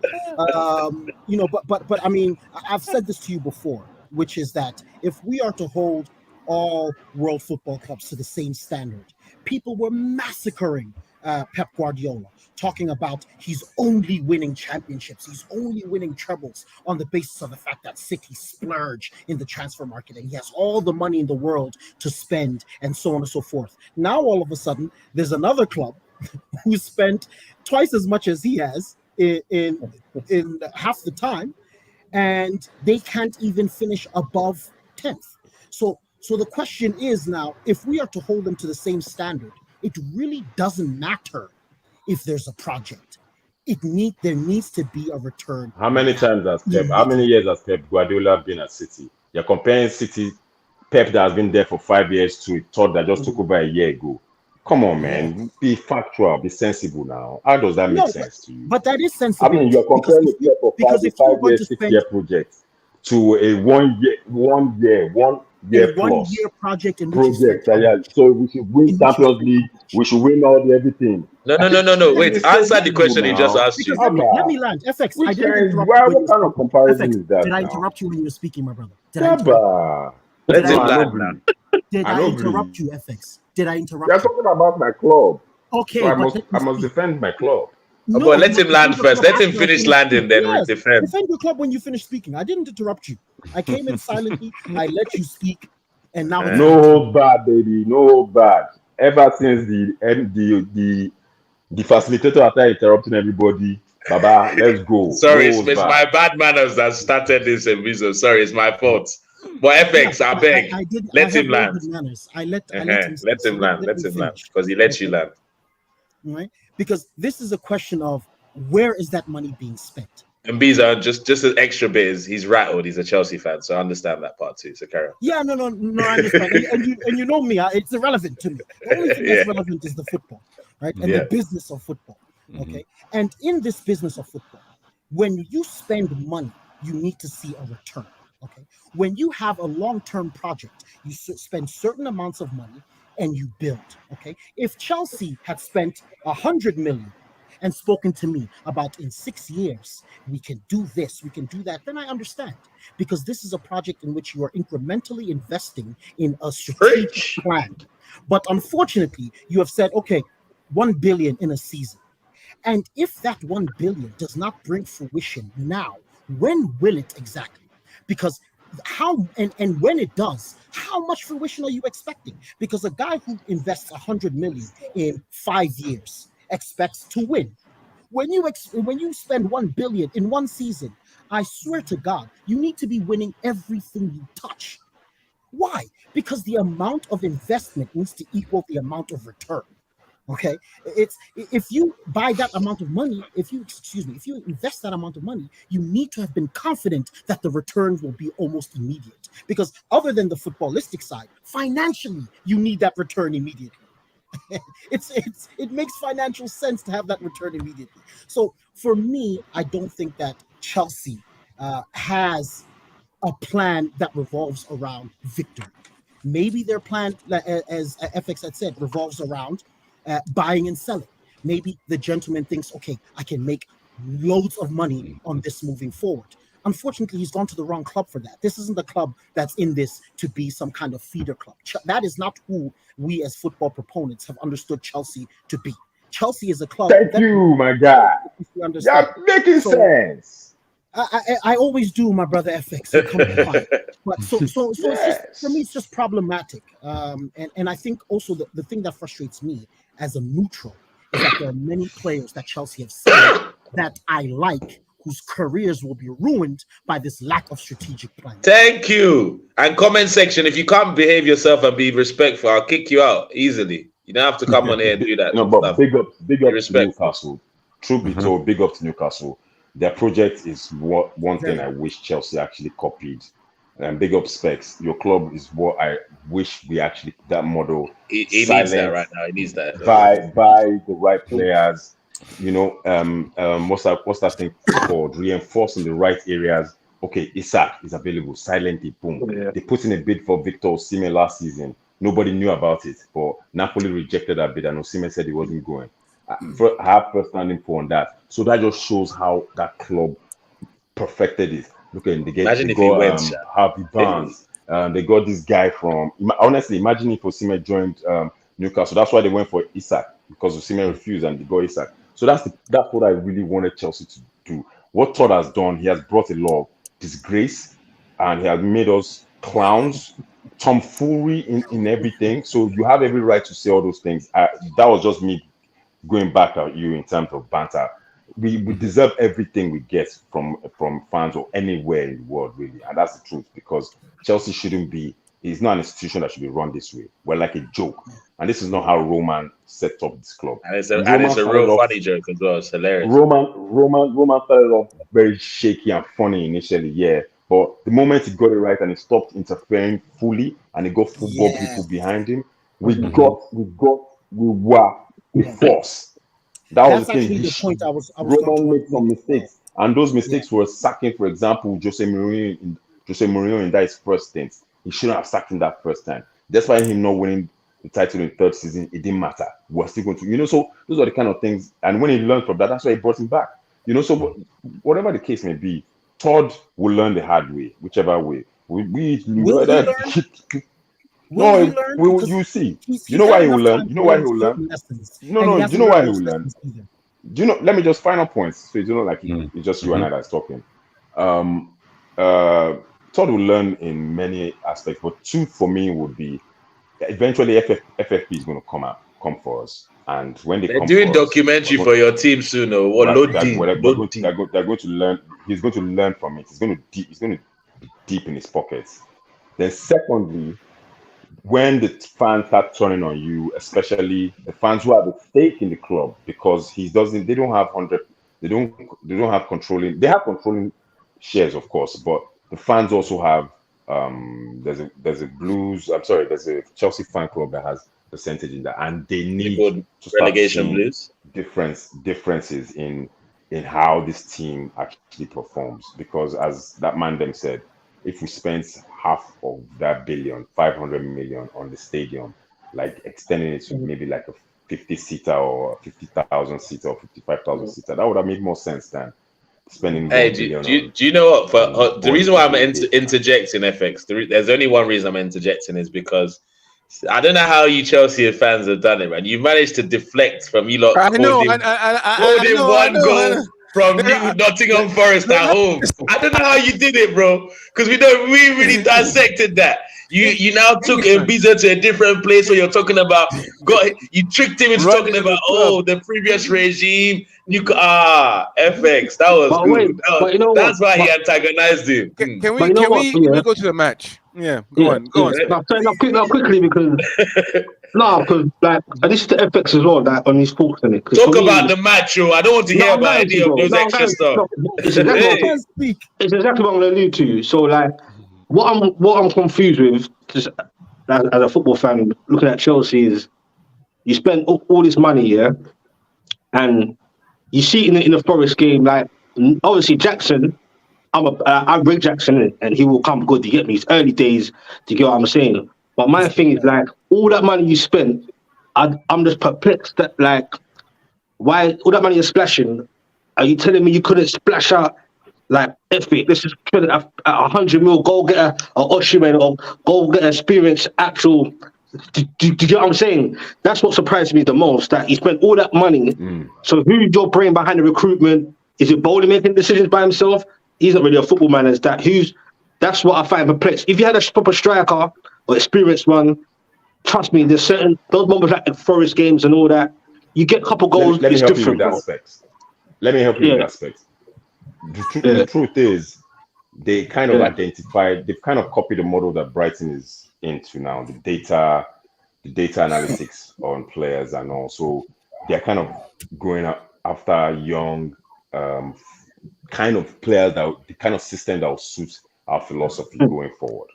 But I mean, I've said this to you before, which is that if we are to hold all World Football Cups to the same standard, people were massacring Pep Guardiola, talking about he's only winning championships, he's only winning trebles on the basis of the fact that City splurge in the transfer market and he has all the money in the world to spend and so on and so forth. Now all of a sudden there's another club who spent twice as much as he has in half the time, and they can't even finish above 10th. So the question is now, if we are to hold them to the same standard, it really doesn't matter if there's a project. There needs to be a return. How many times has Pep? How many years has Pep Guardiola been at City? You're comparing City, Pep that has been there for 5 years to Todd that just took over a year ago. Come on, man. Be factual. Be sensible now. How does that make sense to you? But that is sensible. I mean, you're comparing the Pep of 5 year, 6 year project to a 1 year project in project. So we should win Champions League. We should win all the everything. No. Wait, answer the question he just asked you. Let me land. FX. What kind of comparison is that? Did I interrupt you when you were speaking, my brother? Let him land. Did I interrupt you, FX? Did I interrupt you? You're talking about my club. Okay. So I must defend my club. No, but let him land first. Let him finish landing, then we defend. Defend your club when you finish speaking. I didn't interrupt you. I came in silently. I let you speak, and now no hold bad, baby. No hold bad. Ever since the facilitator started interrupting everybody, Baba, let's go. Sorry, it's my bad manners that started this episode. Sorry, it's my fault. But FX, I beg, let him land. I let him land because he lets you land. Right? Because this is a question of where is that money being spent? And Biza, just an extra bit is he's rattled. He's a Chelsea fan, so I understand that part too. So carry on. Yeah, no, I understand. and you know me, it's irrelevant to me. The only thing that's relevant is the football, right? And the business of football. Okay. And in this business of football, when you spend money, you need to see a return. Okay. When you have a long-term project, you spend certain amounts of money and you build. Okay. If Chelsea had spent 100 million and spoken to me about in 6 years, we can do this, we can do that, then I understand. Because this is a project in which you are incrementally investing in a strategic plan. But unfortunately, you have said, okay, 1 billion in a season. And if that 1 billion does not bring fruition now, when will it exactly? Because and when it does, how much fruition are you expecting? Because a guy who invests 100 million in 5 years expects to win. When you spend 1 billion in one season, I swear to God, you need to be winning everything you touch. Why? Because the amount of investment needs to equal the amount of return. Okay, if you buy that amount of money, if you invest that amount of money, you need to have been confident that the return will be almost immediate. Because other than the footballistic side, financially, you need that return immediately. It makes financial sense to have that return immediately. So for me, I don't think that Chelsea has a plan that revolves around victory. Maybe their plan, as FX had said, revolves around buying and selling. Maybe the gentleman thinks, okay, I can make loads of money on this moving forward. Unfortunately, he's gone to the wrong club for that. This isn't the club that's in this to be some kind of feeder club. That is not who we as football proponents have understood Chelsea to be. Chelsea is a club. Thank you, my guy. You're making sense. I always do, my brother FX. So but so it's just, for me, it's just problematic. And I think also the thing that frustrates me as a neutral is that there are many players that Chelsea have said that I like, whose careers will be ruined by this lack of strategic plan. Thank you. And comment section, if you can't behave yourself and be respectful, I'll kick you out easily. You don't have to come on here and do that. No, but stuff. big up to Newcastle. Truth be told, big up to Newcastle. Their project is one thing I wish Chelsea actually copied. And big up Specs. Your club is what I wish we actually, that model. It needs that right now. It needs that. Buy the right players. You know, what's that thing called? Reinforcing the right areas. Okay, Isak is available. Silently, boom. Yeah. They put in a bid for Victor Osimhen last season. Nobody knew about it, but Napoli rejected that bid, and Osimhen said he wasn't going. I have first-hand info on that. So that just shows how that club perfected it. Look at Harvey Barnes. They got this guy from. Honestly, imagine if Osimhen joined Newcastle. That's why they went for Isak, because Osimhen refused and they got Isak. So that's what I really wanted Chelsea to do. What Todd has done, he has brought a lot of disgrace, and he has made us clowns, tomfoolery in everything. So you have every right to say all those things. That was just me going back at you in terms of banter. We deserve everything we get from fans or anywhere in the world, really, and that's the truth. Because Chelsea shouldn't be. It's not an institution that should be run this way. We're like a joke, and this is not how Roman set up this club. And it's a real funny joke as well. It's hilarious. Roman started off very shaky and funny initially, yeah. But the moment he got it right and he stopped interfering fully, and he got football people behind him, we were with force. That's actually the point I was Roman made some mistakes, and those mistakes were sacking, for example, Jose Mourinho in that his first stint. He shouldn't have sacked him that first time. That's why him not winning the title in the third season, it didn't matter. We're still going to, so those are the kind of things. And when he learned from that, that's why he brought him back. So whatever the case may be, Todd will learn the hard way, whichever way. You see. You know why he will learn? You know why he will learn? No, you know why he will learn? Let me just final points. So it's not like it's just you and I that's talking. Todd will learn in many aspects, but two for me would be eventually FFP is going to come for us, and when they're doing documentary for your team soon, they're going to learn. He's going to learn from it. He's going to be deep in his pockets. Then secondly, when the fans start turning on you, especially the fans who have a stake in the club, because they don't have controlling shares, of course, but the fans also have there's a Chelsea fan club that has percentage in that, and they need to start relegation blues differences in how this team actually performs. Because as that man them said, if we spend half of that billion, 500 million on the stadium, like extending it to maybe like a 50-seater or 50,000 seater or 55,000 seater, that would have made more sense than spending. Hey, do you know what? For the reason why I'm interjecting, FX, there's only one reason I'm interjecting is because I don't know how you Chelsea fans have done it, man. You managed to deflect from you lot. Holding one goal from Nottingham Forest at home. I don't know how you did it, bro. Because we really dissected that. You now took Mbiza to a different place where you're talking about. You tricked him into talking about the previous regime. FX. That was good. That's why he antagonized him. Can we go to the match? Yeah, go on. Now quickly because and this is the FX as well. That on his thoughts on it. Talk about the match, I don't want to hear about any of those extra stuff. It's exactly what I'm going to allude to. So what I'm confused with, just as a football fan looking at Chelsea, is you spend all this money, and you see in the Forest game, like obviously Jackson, I rate Jackson and he will come good. You get me? It's early days. Do you get what I'm saying? But my thing is all that money you spent, I'm just perplexed that why all that money you're splashing? Are you telling me you couldn't splash out Epic? Let's just put it at 100 mil. Go get a Osimhen or go get an experienced actual. Do you get what I'm saying? That's what surprised me the most. That he spent all that money. So who's your brain behind the recruitment? Is it Bowley making decisions by himself? He's not really a football man as that. That's what I find perplexed. If you had a proper striker or experienced one, trust me, there's certain those moments like the Forest games and all that. You get a couple goals. Let me help you with that aspect. The truth is, they kind of identified. They've kind of copied the model that Brighton is into now. The data analytics on players, and also they're kind of going after young. Kind of players the kind of system that will suit our philosophy going forward.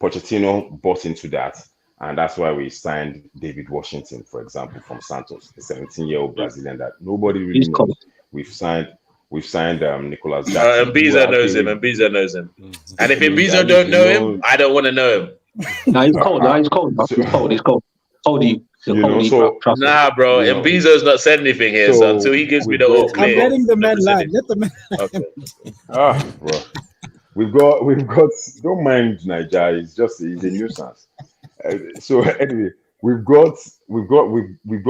Pochettino bought into that, and that's why we signed David Washington, for example, from Santos, a 17-year-old Brazilian that nobody really knows. We've signed Nicolas Jackson. Mbiza knows him. And if Mbiza don't know him, I don't want to know him. He's cold. Nah, bro. Mbiza's not said anything here, so until he gives me the all clear. I'm letting the man lie. Let the man lie. Bro. We've got. Don't mind Nigeria. He's a nuisance. So anyway, we've got we've got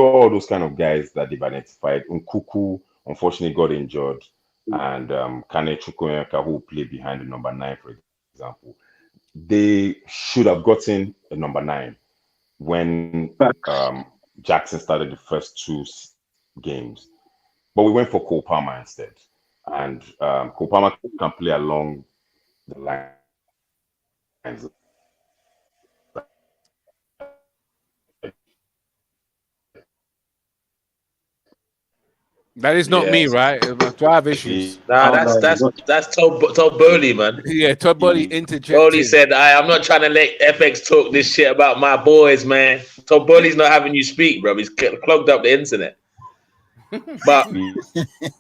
all those kind of guys that they've identified. Nkuku unfortunately got injured, and Kane Chukwuemeka, who played behind the number 9, for example. They should have gotten a number 9 when Jackson started the first 2 games, but we went for Cole Palmer instead, and Cole Palmer can play along the lines. That is not me, right? Do I have issues? Nah, that's Todd Bowley, man. Yeah, Todd Bowley interjected. Bowley said, I'm not trying to let FX talk this shit about my boys, man. Todd Bowley's not having you speak, bro. He's clogged up the internet. But He's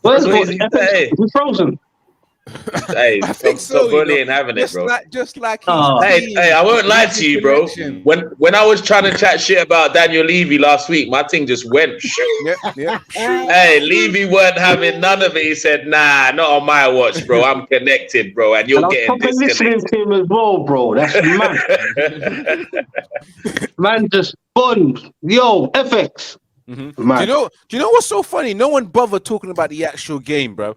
frozen. Hey, I think Todd Bowley ain't having it, bro. Just like Hey, I won't lie to you, bro. When I was trying to chat shit about Daniel Levy last week, my thing just went. Yeah. Hey, Levy weren't having none of it. He said, "Nah, not on my watch, bro. I'm connected, bro, and you're getting listening disconnected." to him as well, bro. That's mad. Man, just fun. Yo, FX. Mm-hmm. Do you know what's so funny? No one bothered talking about the actual game, bro.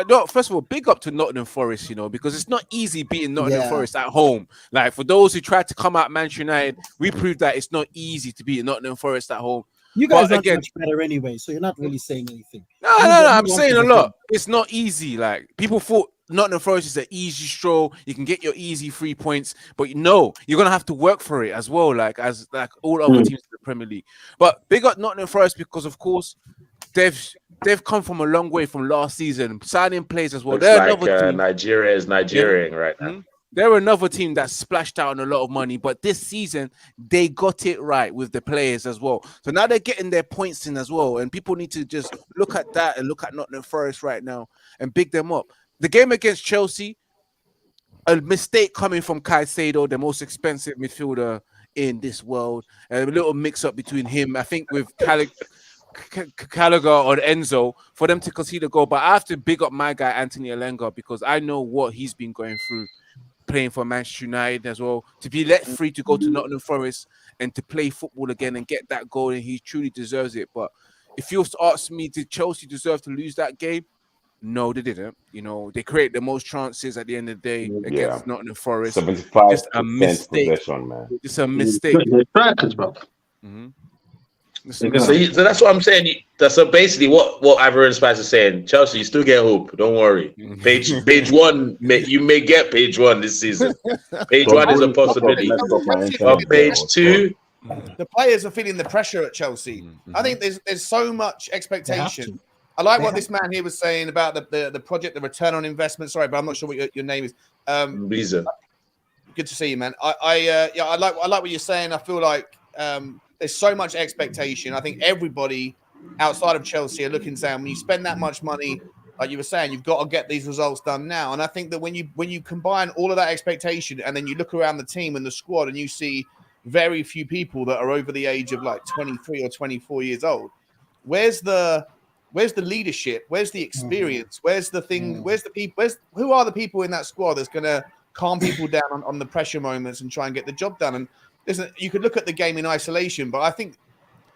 No, first of all, big up to Nottingham Forest, because it's not easy beating Nottingham Forest at home. Like, for those who tried to come out Manchester United, we proved that it's not easy to beat Nottingham Forest at home. You guys are much better anyway, so you're not really saying anything. No. I'm saying a lot. It's not easy. Like, people thought Nottingham Forest is an easy stroll. You can get your easy 3 points, but you're gonna have to work for it as well. Like all other teams in the Premier League. But big up Nottingham Forest because, of course, they've come from a long way from last season, signing players as well. Looks They're like another team. Nigeria is Nigerian right now. Mm-hmm. They're another team that splashed out on a lot of money, but this season they got it right with the players as well. So now they're getting their points in as well, and people need to just look at that and look at Nottingham Forest right now and big them up. The game against Chelsea, a mistake coming from Caicedo, the most expensive midfielder in this world, and a little mix-up between him, I think, with Gallagher or Enzo, for them to concede a goal. But I have to big up my guy, Anthony Elenga, because I know what he's been going through playing for Manchester United as well. To be let free to go to Nottingham Forest and to play football again and get that goal, and he truly deserves it. But if you was to ask me, did Chelsea deserve to lose that game? No, they didn't. They create the most chances at the end of the day against Nottingham Forest. 75% just a mistake, possession, man. Just a mistake. Strikers, bro. Mm-hmm. So that's what I'm saying. So basically, what Ivorian Spice is saying, Chelsea, you still get hope. Don't worry. Page 1, you may get page 1 this season. Page 1 is a possibility. But page 2, the players are feeling the pressure at Chelsea. I think there's so much expectation. I like what this man here was saying about the project, the return on investment. Sorry, but I'm not sure what your name is. Lisa. Good to see you, man. I like what you're saying. I feel like there's so much expectation. I think everybody outside of Chelsea are looking saying, when you spend that much money, like you were saying, you've got to get these results done now. And I think that when you combine all of that expectation and then you look around the team and the squad and you see very few people that are over the age of like 23 or 24 years old, where's the leadership? Where's the experience? Where's the thing? Where's the people? Who are the people in that squad that's going to calm people down on the pressure moments and try and get the job done? And listen, you could look at the game in isolation, but I think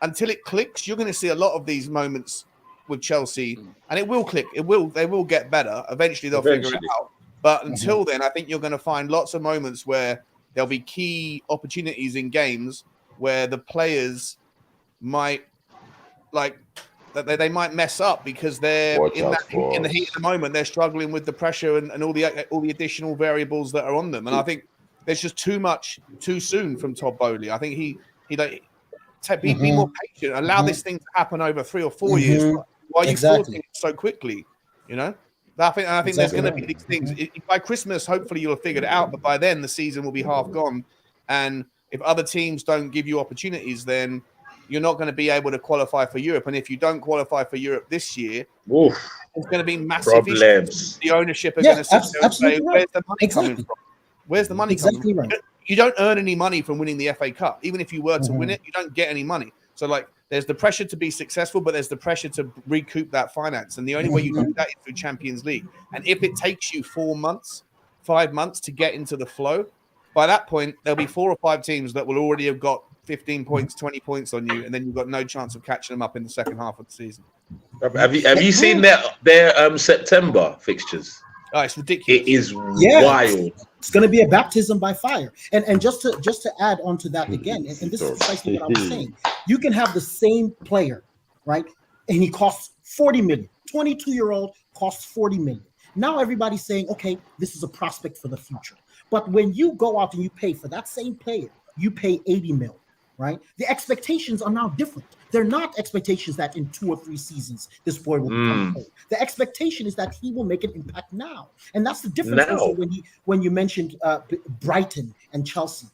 until it clicks, you're going to see a lot of these moments with Chelsea, and it will click. They will get better. Eventually, they'll figure it out. But until then, I think you're going to find lots of moments where there'll be key opportunities in games where the players might they might mess up because they're in the heat of the moment. They're struggling with the pressure and all the additional variables that are on them. And I think there's just too much too soon from Todd Bowley. I think he be more patient. Allow this thing to happen over 3 or 4 years while you sorting it so quickly. I think there's going to be these things. By Christmas, hopefully you'll have figured it out. But by then, the season will be half gone. And if other teams don't give you opportunities, then you're not going to be able to qualify for Europe. And if you don't qualify for Europe this year, it's going to be massive issues. The ownership are going to sit there and say, where's the money coming from? Where's the money coming from? Right. You don't earn any money from winning the FA Cup. Even if you were to win it, you don't get any money. So, there's the pressure to be successful, but there's the pressure to recoup that finance. And the only way you do that is through Champions League. And if it takes you 4 months, 5 months to get into the flow, by that point, there'll be 4 or 5 teams that will already have got 15 points, 20 points on you, and then you've got no chance of catching them up in the second half of the season. Have you seen their September fixtures? Oh, it's ridiculous. It is wild. It's going to be a baptism by fire. And just to add on to that again, and this is precisely what I was saying. You can have the same player, right? And he costs 40 million. 22-year-old costs 40 million. Now everybody's saying, okay, this is a prospect for the future. But when you go out and you pay for that same player, you pay 80 million, right? The expectations are now different. They're not expectations that in 2 or 3 seasons this boy will become old. The expectation is that he will make an impact now, and that's the difference. Also, when you mentioned Brighton and Chelsea,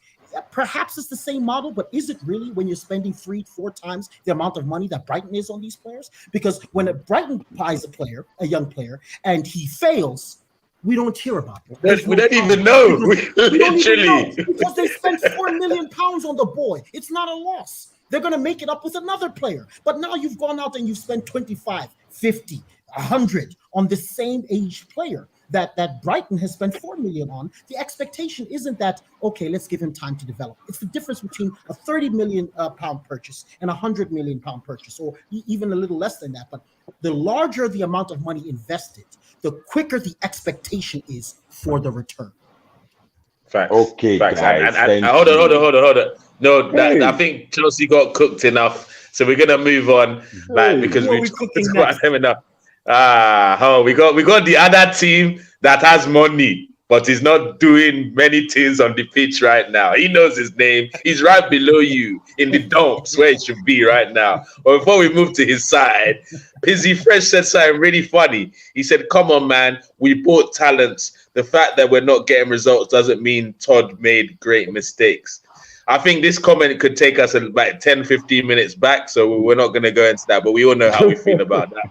perhaps it's the same model, but is it really when you're spending 3-4 times the amount of money that Brighton is on these players? Because when a Brighton buys a young player, and he fails, we don't hear about it. We don't even know. Literally, because they spent £4 million on the boy. It's not a loss. They're going to make it up with another player. But now you've gone out and you've spent 25, 50, 100 on the same age player that Brighton has spent 4 million on. The expectation isn't that, okay, let's give him time to develop. It's the difference between a 30 million pound purchase and a 100 million pound purchase, or even a little less than that. But the larger the amount of money invested, the quicker the expectation is for the return. Facts. Okay, Facts. guys. And hold on. No, I think Chelsea got cooked enough, so we're gonna move on, because we've talked about them enough. We got the other team that has money, but is not doing many things on the pitch right now. He knows his name. He's right below you in the dumps where it should be right now. But before we move to his side, Pizzy Fresh said something really funny. He said, "Come on, man, we bought talents. The fact that we're not getting results doesn't mean Todd made great mistakes." I think this comment could take us about 10-15 minutes back, so we're not going to go into that, but we all know how we feel about that.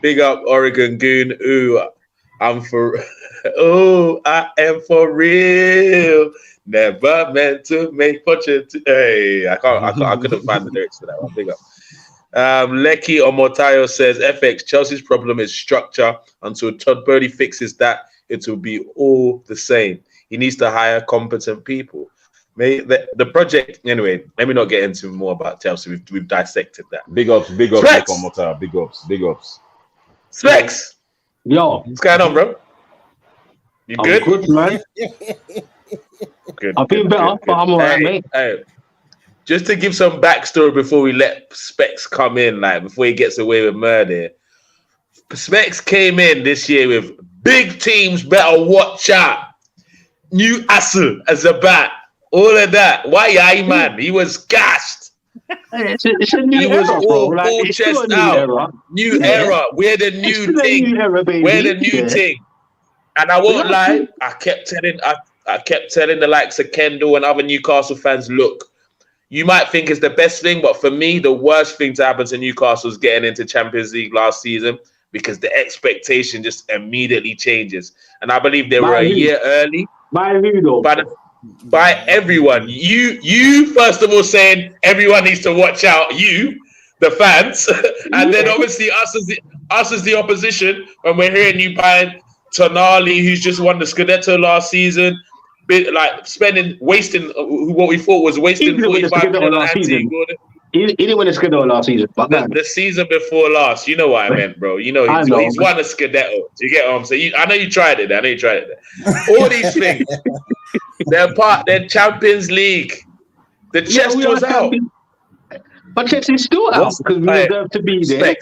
Big up Oregon Goon. I am for real. Never meant to make Hey, I couldn't find the lyrics for that one. Big up. Lecky Omotayo says, FX, Chelsea's problem is structure. Until Todd Bowley fixes that, it will be all the same. He needs to hire competent people. The project, anyway, let me not get into more about Chelsea. We've dissected that. Big ups, Omotayo. Big ups. Specs! Yo. What's going on, bro? You good? I'm good, man. Good. I feel better, but I'm all right, mate. Hey, just to give some backstory before we let Specs come in, before he gets away with murder. Specs came in this year with big teams better watch out. Newcastle as a bat. All of that. Why, man? He was gassed. It's a new era, bro. All chest out. New era. We're the new thing. We're the new thing. And I won't lie. I kept telling the likes of Kendall and other Newcastle fans, look, you might think it's the best thing, but for me, the worst thing to happen to Newcastle is getting into Champions League last season, because the expectation just immediately changes. And I believe they were a year early. By who, though? By everyone. You first of all saying everyone needs to watch out, you, the fans, and then obviously us as the opposition, when we're hearing you buying Tonali, who's just won the Scudetto last season, wasting what we thought was wasting 45 million on Antique. He didn't win a Scudetto last season. But the season before last, you know what I meant, bro. You know he's won a Scudetto. Do you get what I'm saying? I know you tried it. All these things. They're Champions League. The chest was out. But chest is still out because we deserve to be there.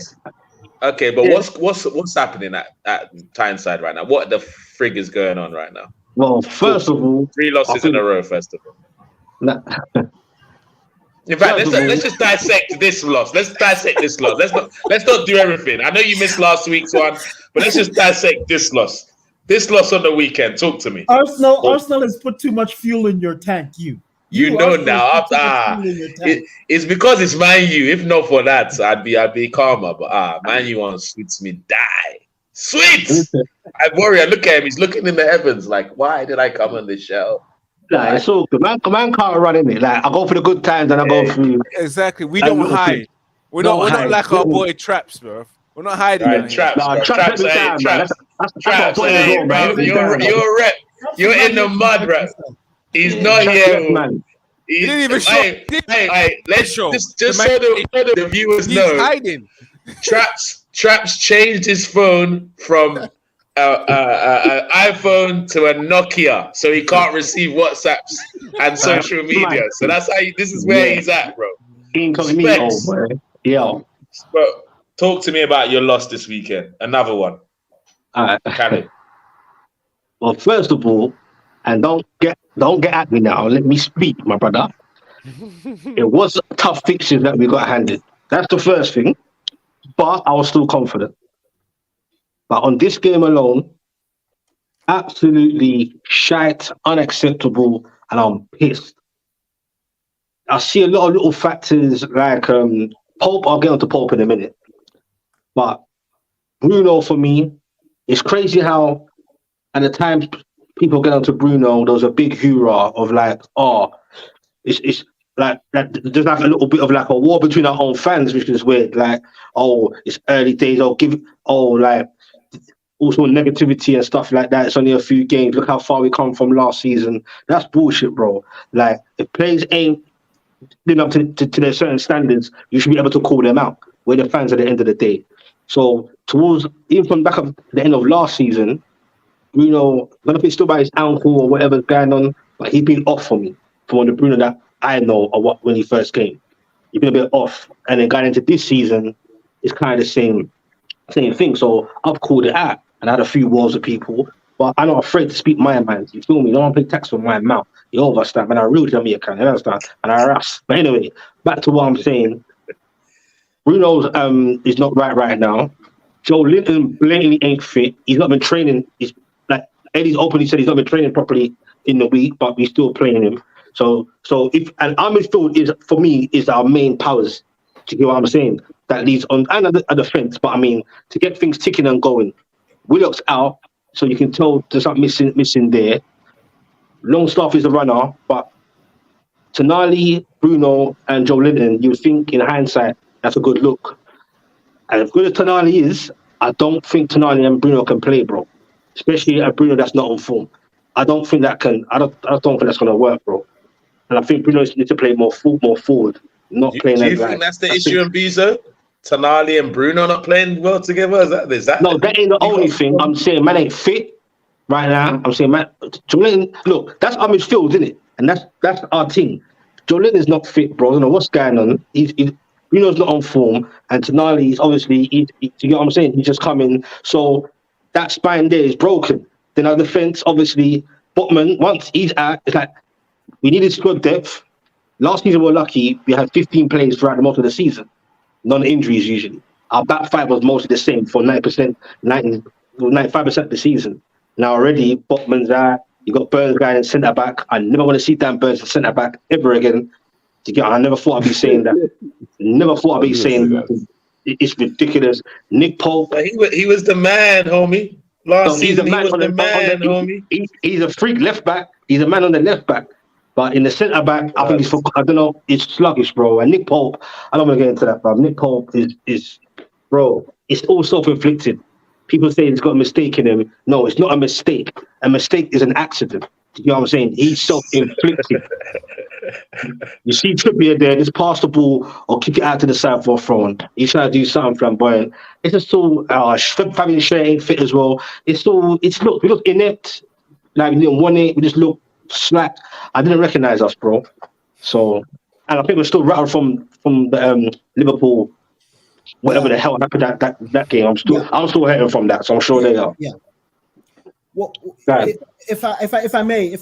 Okay, but what's happening at Tyneside right now? What the frig is going on right now? Well, first of all, 3 losses in a row. First of all, in fact, let's just dissect this loss. Let's not do everything. I know you missed last week's one, but let's just dissect this loss. This loss on the weekend. Talk to me. Arsenal has put too much fuel in your tank. You know now. It's because it's Man U. If not for that, I'd be calmer. But Man U on sweets me die. Sweet. Ivorian, look at him. He's looking in the heavens like, why did I come on this show? It's so good. Man can't run in it. Like, I go for the good times and I go for exactly. We don't hide. We're not like our boy Traps, bro. We're not hiding. Right, Traps. You're a rep. You're in the mud, bro. He's not here, man. He didn't even show. Hey, let's show. just so the viewers He's know. hiding. Traps changed his phone from an iPhone to a Nokia, so he can't receive WhatsApps and social media. So that's how. This is where he's at, bro. Incognito, bro. Yeah. But talk to me about your loss this weekend. Another one. Can it? Well, first of all, and don't get at me now. Let me speak, my brother. It was tough fixtures that we got handed. That's the first thing. But I was still confident. But on this game alone, absolutely shite, unacceptable, and I'm pissed. I see a lot of little factors like Pope. I'll get onto Pope in a minute. But Bruno, for me, it's crazy how at the time people get onto Bruno, there was a big hoorah of like, it's like there's like a little bit of like a war between our own fans, which is weird. Like, it's early days. Like also negativity and stuff like that. It's only a few games. Look how far we come from last season. That's bullshit, bro. Like, if players ain't living up to their certain standards, you should be able to call them out. We're the fans at the end of the day. So even from back up the end of last season, Bruno, I don't know if it's still by his ankle or whatever's going on, but he's been off for me from the Bruno that I know of when he first came. He's been a bit off, and then going into this season, it's kind of the same thing. So I've called it out, and I had a few wars with people, but I'm not afraid to speak my mind. You feel me? No one play tax from my mouth. You understand? Man, I really Jamaican. You understand? And I rust. But anyway, back to what I'm saying. Bruno's is not right now. Joe Linton blatantly ain't fit. He's not been training. He's like Eddie's openly said he's not been training properly in the week, but we're still playing him. So if our midfield is our main powers. Do you get what I'm saying? That leads on and a defense. But I mean, to get things ticking and going, Willock's out, so you can tell there's something missing there. Longstaff is a runner, but Tonali, Bruno, and Joe Linton, you would think in hindsight that's a good look. And as good as Tonali is, I don't think Tonali and Bruno can play, bro. Especially a Bruno that's not on form. I don't think that's going to work, bro. And I think Bruno needs to play more forward, not playing. Do you think that's the issue in Bezo? Tonali and Bruno not playing well together? Is that? No, that ain't the only thing. I'm saying man ain't fit right now. I'm saying man. Look, that's our midfield, isn't it? And that's our team. Joe is not fit, bro. I don't know what's going on. Bruno's not on form, and Tonali is obviously. You get what I'm saying? He's just coming. So that spine there is broken. Then our defense, obviously, Botman, once he's out, it's like we needed squad depth. Last season, we're lucky. We had 15 players throughout the most of the season. Non-injuries usually. Our back five was mostly the same for 95% of the season. Now already, Botman's out. You got Burns guy in centre back. I never want to see Dan Burns in centre back ever again. I never thought I'd be saying that. It's ridiculous. Nick Pope. He was the man, homie. Last season, he was the man, homie. He's a freak left back. He's a man on the left back. But in the centre back, I think I don't know, it's sluggish, bro. And Nick Pope, I don't want to get into that, bro. Nick Pope is bro, it's all self-inflicted. People say he's got a mistake in him. No, it's not a mistake. A mistake is an accident. You know what I'm saying? He's self-inflicted. You see Trippier there, just pass the ball or kick it out to the side for a throw. He's trying to do something flamboyant. It's just so Fabian Schär ain't fit as well. We look inept. Like we didn't want it. We just look slack. I didn't recognize us, bro. So, and I think we're still rattled from the Liverpool, whatever the hell happened that game. I'm still hurting from that. So I'm sure they are. Yeah. Well, if I may,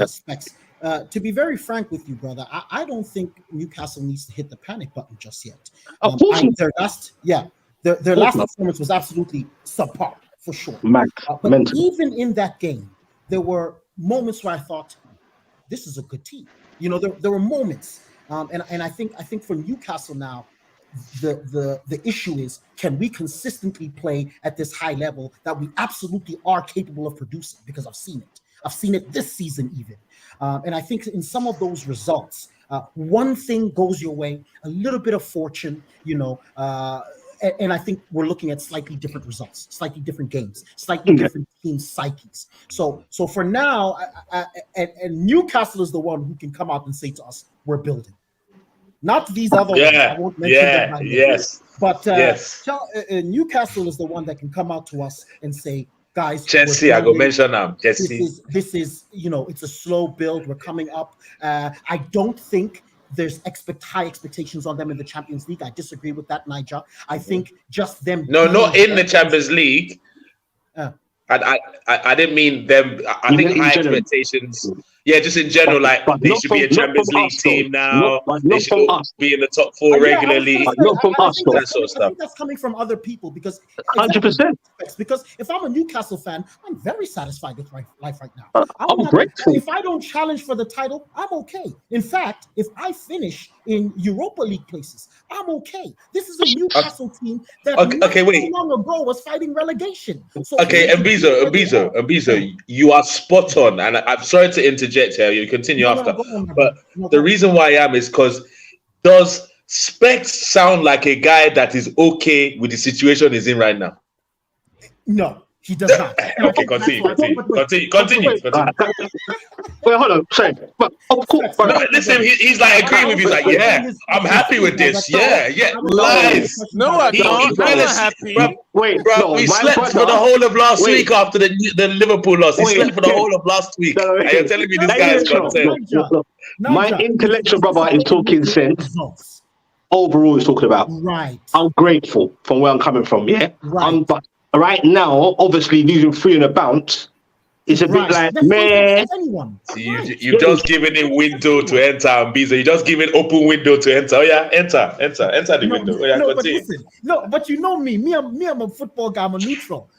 Specs, to be very frank with you, brother, I don't think Newcastle needs to hit the panic button just yet. Of course, their last performance was absolutely subpar for sure. But even in that game, there were moments where I thought, this is a good team. You know, there were moments, and I think for Newcastle now, the issue is, can we consistently play at this high level that we absolutely are capable of producing? Because I've seen it this season even, and I think in some of those results, one thing goes your way, a little bit of fortune, you know, and I think we're looking at slightly different results, slightly different games, slightly different team psyches. So for now, and Newcastle is the one who can come out and say to us, "We're building." Not these other ones. I won't mention them by name. But Newcastle is the one that can come out to us and say, "Guys, Chelsea, I go mention them. Chelsea. This is it's a slow build. We're coming up." I don't think there's high expectations on them in the Champions League. I disagree with that, Niger. I think just them. No, not in the Champions League. I didn't mean them. I think high expectations. Yeah, just in general, like they should be a Champions League team now. They should be in the top 4 regularly. That sort of stuff. I think that's coming from other people because 100%. Because if I'm a Newcastle fan, I'm very satisfied with my life right now. I'm grateful. If I don't challenge for the title, I'm okay. In fact, if I finish in Europa League places, I'm okay. This is a Newcastle team that long ago was fighting relegation. So Mbizo, you are spot on, and I'm sorry to interject here. You continue after, but the reason why I am is because does Specs sound like a guy that is okay with the situation he's in right now? No, he does not. Okay, continue. Wait, hold on. Sorry. But of course, listen, he's like agreeing with you. He's like, yeah, I'm happy with this. Yeah. Lies. No, I don't. I'm not happy. Bro, we slept for the whole of last week after the Liverpool loss. He slept for the whole of last week. And you're telling me this guy is content. My intellectual brother is talking sense. Overall, he's talking about. Right. I'm grateful from where I'm coming from. Yeah. Right. But right now, obviously, losing 3 in a bounce. It's a bit like, man. You've just given a window to enter, Mbizo. You just given open window to enter. Oh yeah, enter the window. Oh, yeah, but you know me. I'm a football guy. I'm a neutral.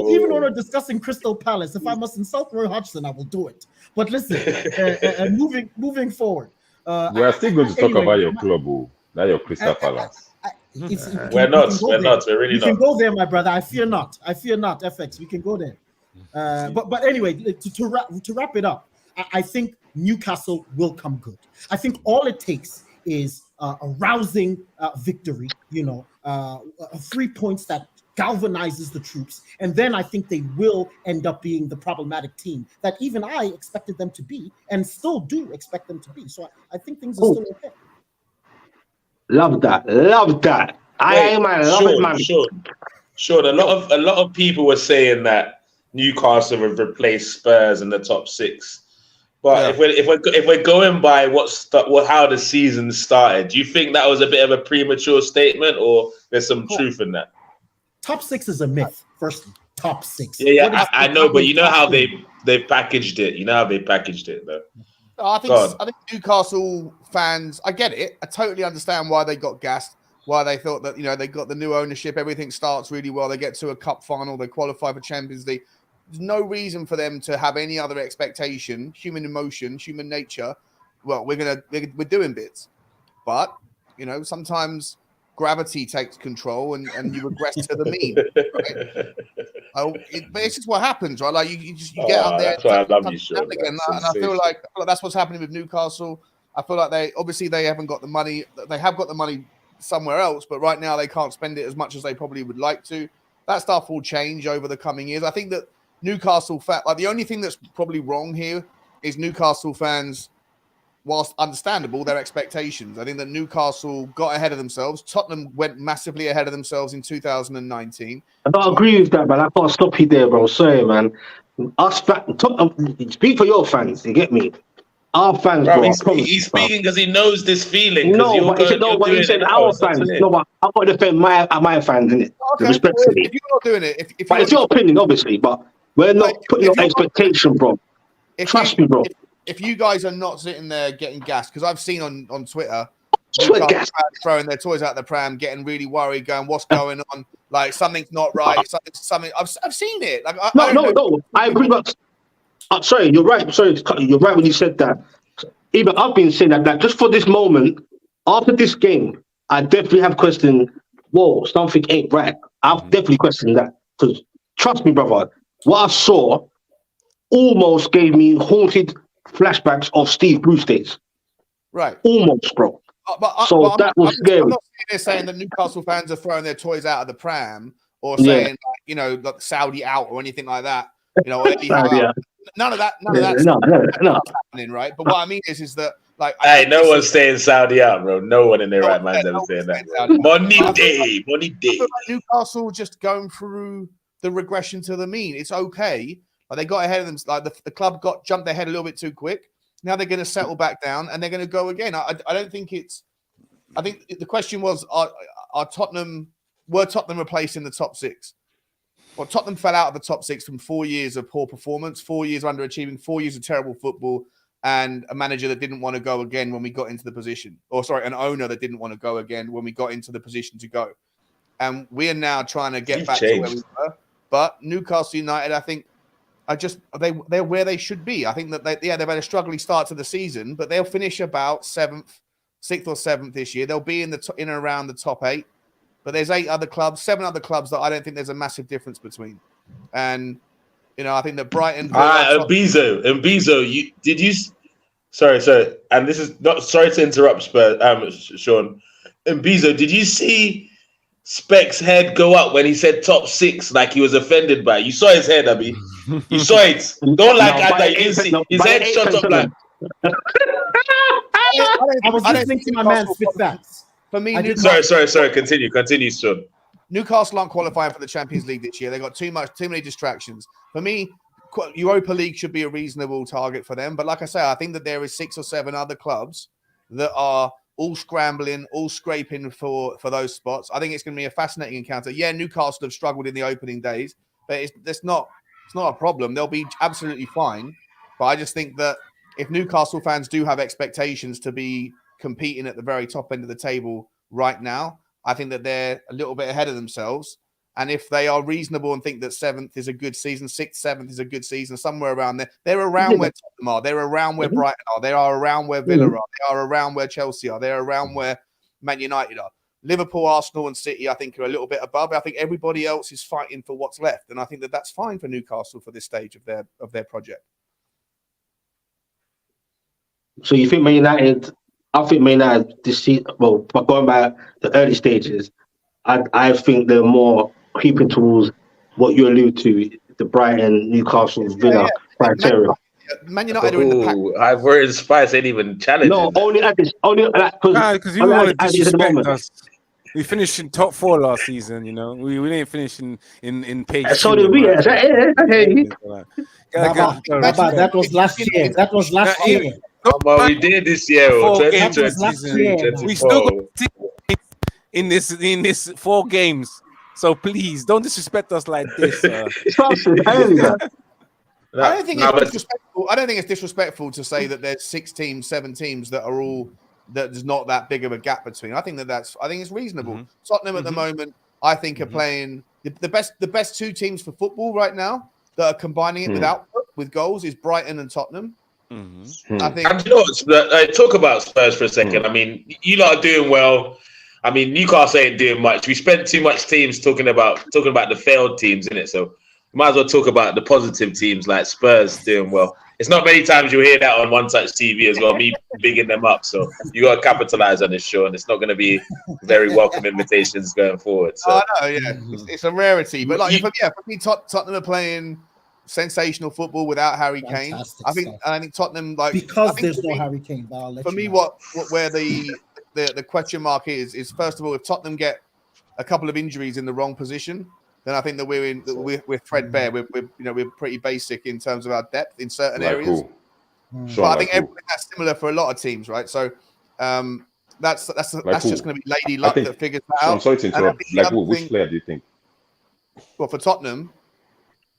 Even when we're discussing Crystal Palace, if I must insult Roy Hodgson, I will do it. But listen, moving forward. We are still going to talk about your club, not your Crystal Palace. We're not. We're really not. You can go there, my brother. I fear not. FX. We can go there. But anyway, to wrap it up, I think Newcastle will come good. I think all it takes is a rousing victory, 3 points that galvanizes the troops, and then I think they will end up being the problematic team that even I expected them to be, and still do expect them to be. So I think things are still okay. Love that. I love it, man. Sure. A lot of people were saying that Newcastle have replaced Spurs in the top 6, but if we're going by how the season started, do you think that was a bit of a premature statement, or there's some truth in that? Top 6 is a myth. First, top 6. Yeah, I know, but you know how they packaged it. You know how they packaged it, though. I think Newcastle fans, I get it. I totally understand why they got gassed. Why they thought that they got the new ownership, everything starts really well. They get to a cup final, they qualify for Champions League. There's no reason for them to have any other expectation. Human emotion, human nature. Well, we're doing bits, but sometimes gravity takes control and you regress to the mean. Right? But it's just what happens, right? Like you get up there. That's why I love you, sure. And I feel like that's what's happening with Newcastle. I feel like they haven't got the money. They have got the money somewhere else, but right now they can't spend it as much as they probably would like to. That stuff will change over the coming years. I think that Newcastle the only thing that's probably wrong here is Newcastle fans, whilst understandable, their expectations. I think that Newcastle got ahead of themselves. Tottenham went massively ahead of themselves in 2019. I don't agree with that, man. I can't stop you there, bro. Sorry, man. Speak for your fans. You get me? Our fans, bro. He's speaking because he knows this feeling. No, but he said our fans. No, but I've got to defend my fans, innit? Okay, respectfully. if you're not doing it, but it's your opinion, obviously. But we're not putting your expectation, bro. Trust me, bro. If you guys are not sitting there getting gassed, because I've seen on Twitter, throwing their toys out the pram, getting really worried, going, "What's going on? Like something's not right. Something." I've seen it. Like no. I agree, but sorry, you're right. Sorry, you're right when you said that. Even I've been saying that just for this moment, after this game, I definitely have questioned. Whoa, something ain't right. I've definitely questioned that because trust me, brother, what I saw almost gave me haunted flashbacks of Steve Bruce days. Right. Almost, bro. That was scary. I'm not sitting there saying that Newcastle fans are throwing their toys out of the pram or saying, like Saudi out or anything like that. None of that. That's happening, right? But what I mean is that hey, no one's saying Saudi out, bro. No one in their right mind's ever saying that. Money day. Like Newcastle just going through the regression to the mean. It's okay. Like they got ahead of them. Like the club jumped ahead a little bit too quick. Now they're going to settle back down and they're going to go again. I don't think it's. I think the question was: Were Tottenham replaced in the top six? Well, Tottenham fell out of the top six from 4 years of poor performance, 4 years of underachieving, 4 years of terrible football, and a manager that didn't want to go again when we got into the position. An owner that didn't want to go again when we got into the position to go. And we are now trying to get back to where we were. But Newcastle United, I think, they're where they should be. I think that they've had a struggling start to the season, but they'll finish about sixth or seventh this year. They'll be in and around the top 8. But there's 7 other clubs that I don't think there's a massive difference between. And I think that Brighton. Mbizo, sorry, and this is not sorry to interrupt, Sean. Mbizo, did you see Speck's head go up when he said top 6, like he was offended by it? You saw his head, Abby. You saw it. Don't that. You didn't see his head shot up like. I was listening to my man spit facts. For me, sorry. Continue, Sean. Newcastle aren't qualifying for the Champions League this year. They got too many distractions. For me, Europa League should be a reasonable target for them. But like I say, I think that there is 6 or 7 other clubs that are all scrambling, all scraping for those spots. I think it's going to be a fascinating encounter. Yeah, Newcastle have struggled in the opening days, but it's not a problem. They'll be absolutely fine. But I just think that if Newcastle fans do have expectations to be competing at the very top end of the table right now, I think that they're a little bit ahead of themselves. And if they are reasonable and think that 7th is a good season, 6th, 7th is a good season, somewhere around there, they're around where Tottenham are, they're around where Brighton are, they are around where Villa are, they are around where Chelsea are, they're around where Man United are. Liverpool, Arsenal, and City, I think, are a little bit above. I think everybody else is fighting for what's left, and I think that that's fine for Newcastle for this stage of their project. So you think Man United? I think Man United this season. Well, going by the early stages, I think they're more creeping towards what you allude to, the Brighton, Newcastle, Villa criteria. Man United are in the pack. Ivorian Spice ain't even challenging. No, because you want to disrespect us. We finished in top 4 last season. We didn't finish in page. So did we. That was last year. That was last year. But we did this year, 2023. We still got in this 4 games. So please don't disrespect us like this. I don't think it's disrespectful. I don't think it's disrespectful to say that there's 6 teams, 7 teams that are all that there's not that big of a gap between. I think it's reasonable. Tottenham at the moment, I think, are playing the best 2 teams for football right now that are combining it with output, with goals, is Brighton and Tottenham. I think. And talk about Spurs for a second. I mean, you lot are doing well. I mean, Newcastle ain't doing much. We spent too much teams talking about the failed teams, innit? So we might as well talk about the positive teams like Spurs doing well. It's not many times you'll hear that on One Touch TV as well, me bigging them up. So you got to capitalize on this show, and it's not going to be very welcome invitations going forward. So. I know, yeah. It's a rarity. But for me, Tottenham are playing sensational football without Harry Kane. I think Tottenham, because there's no Harry Kane. For me, where the question mark is first of all, if Tottenham get a couple of injuries in the wrong position, then I think that we're threadbare. We're pretty basic in terms of our depth in certain areas. But I think that's similar for a lot of teams, right? So that's just going to be lady luck that figures that out. I'm sorry to interrupt. Which player do you think? Well, for Tottenham.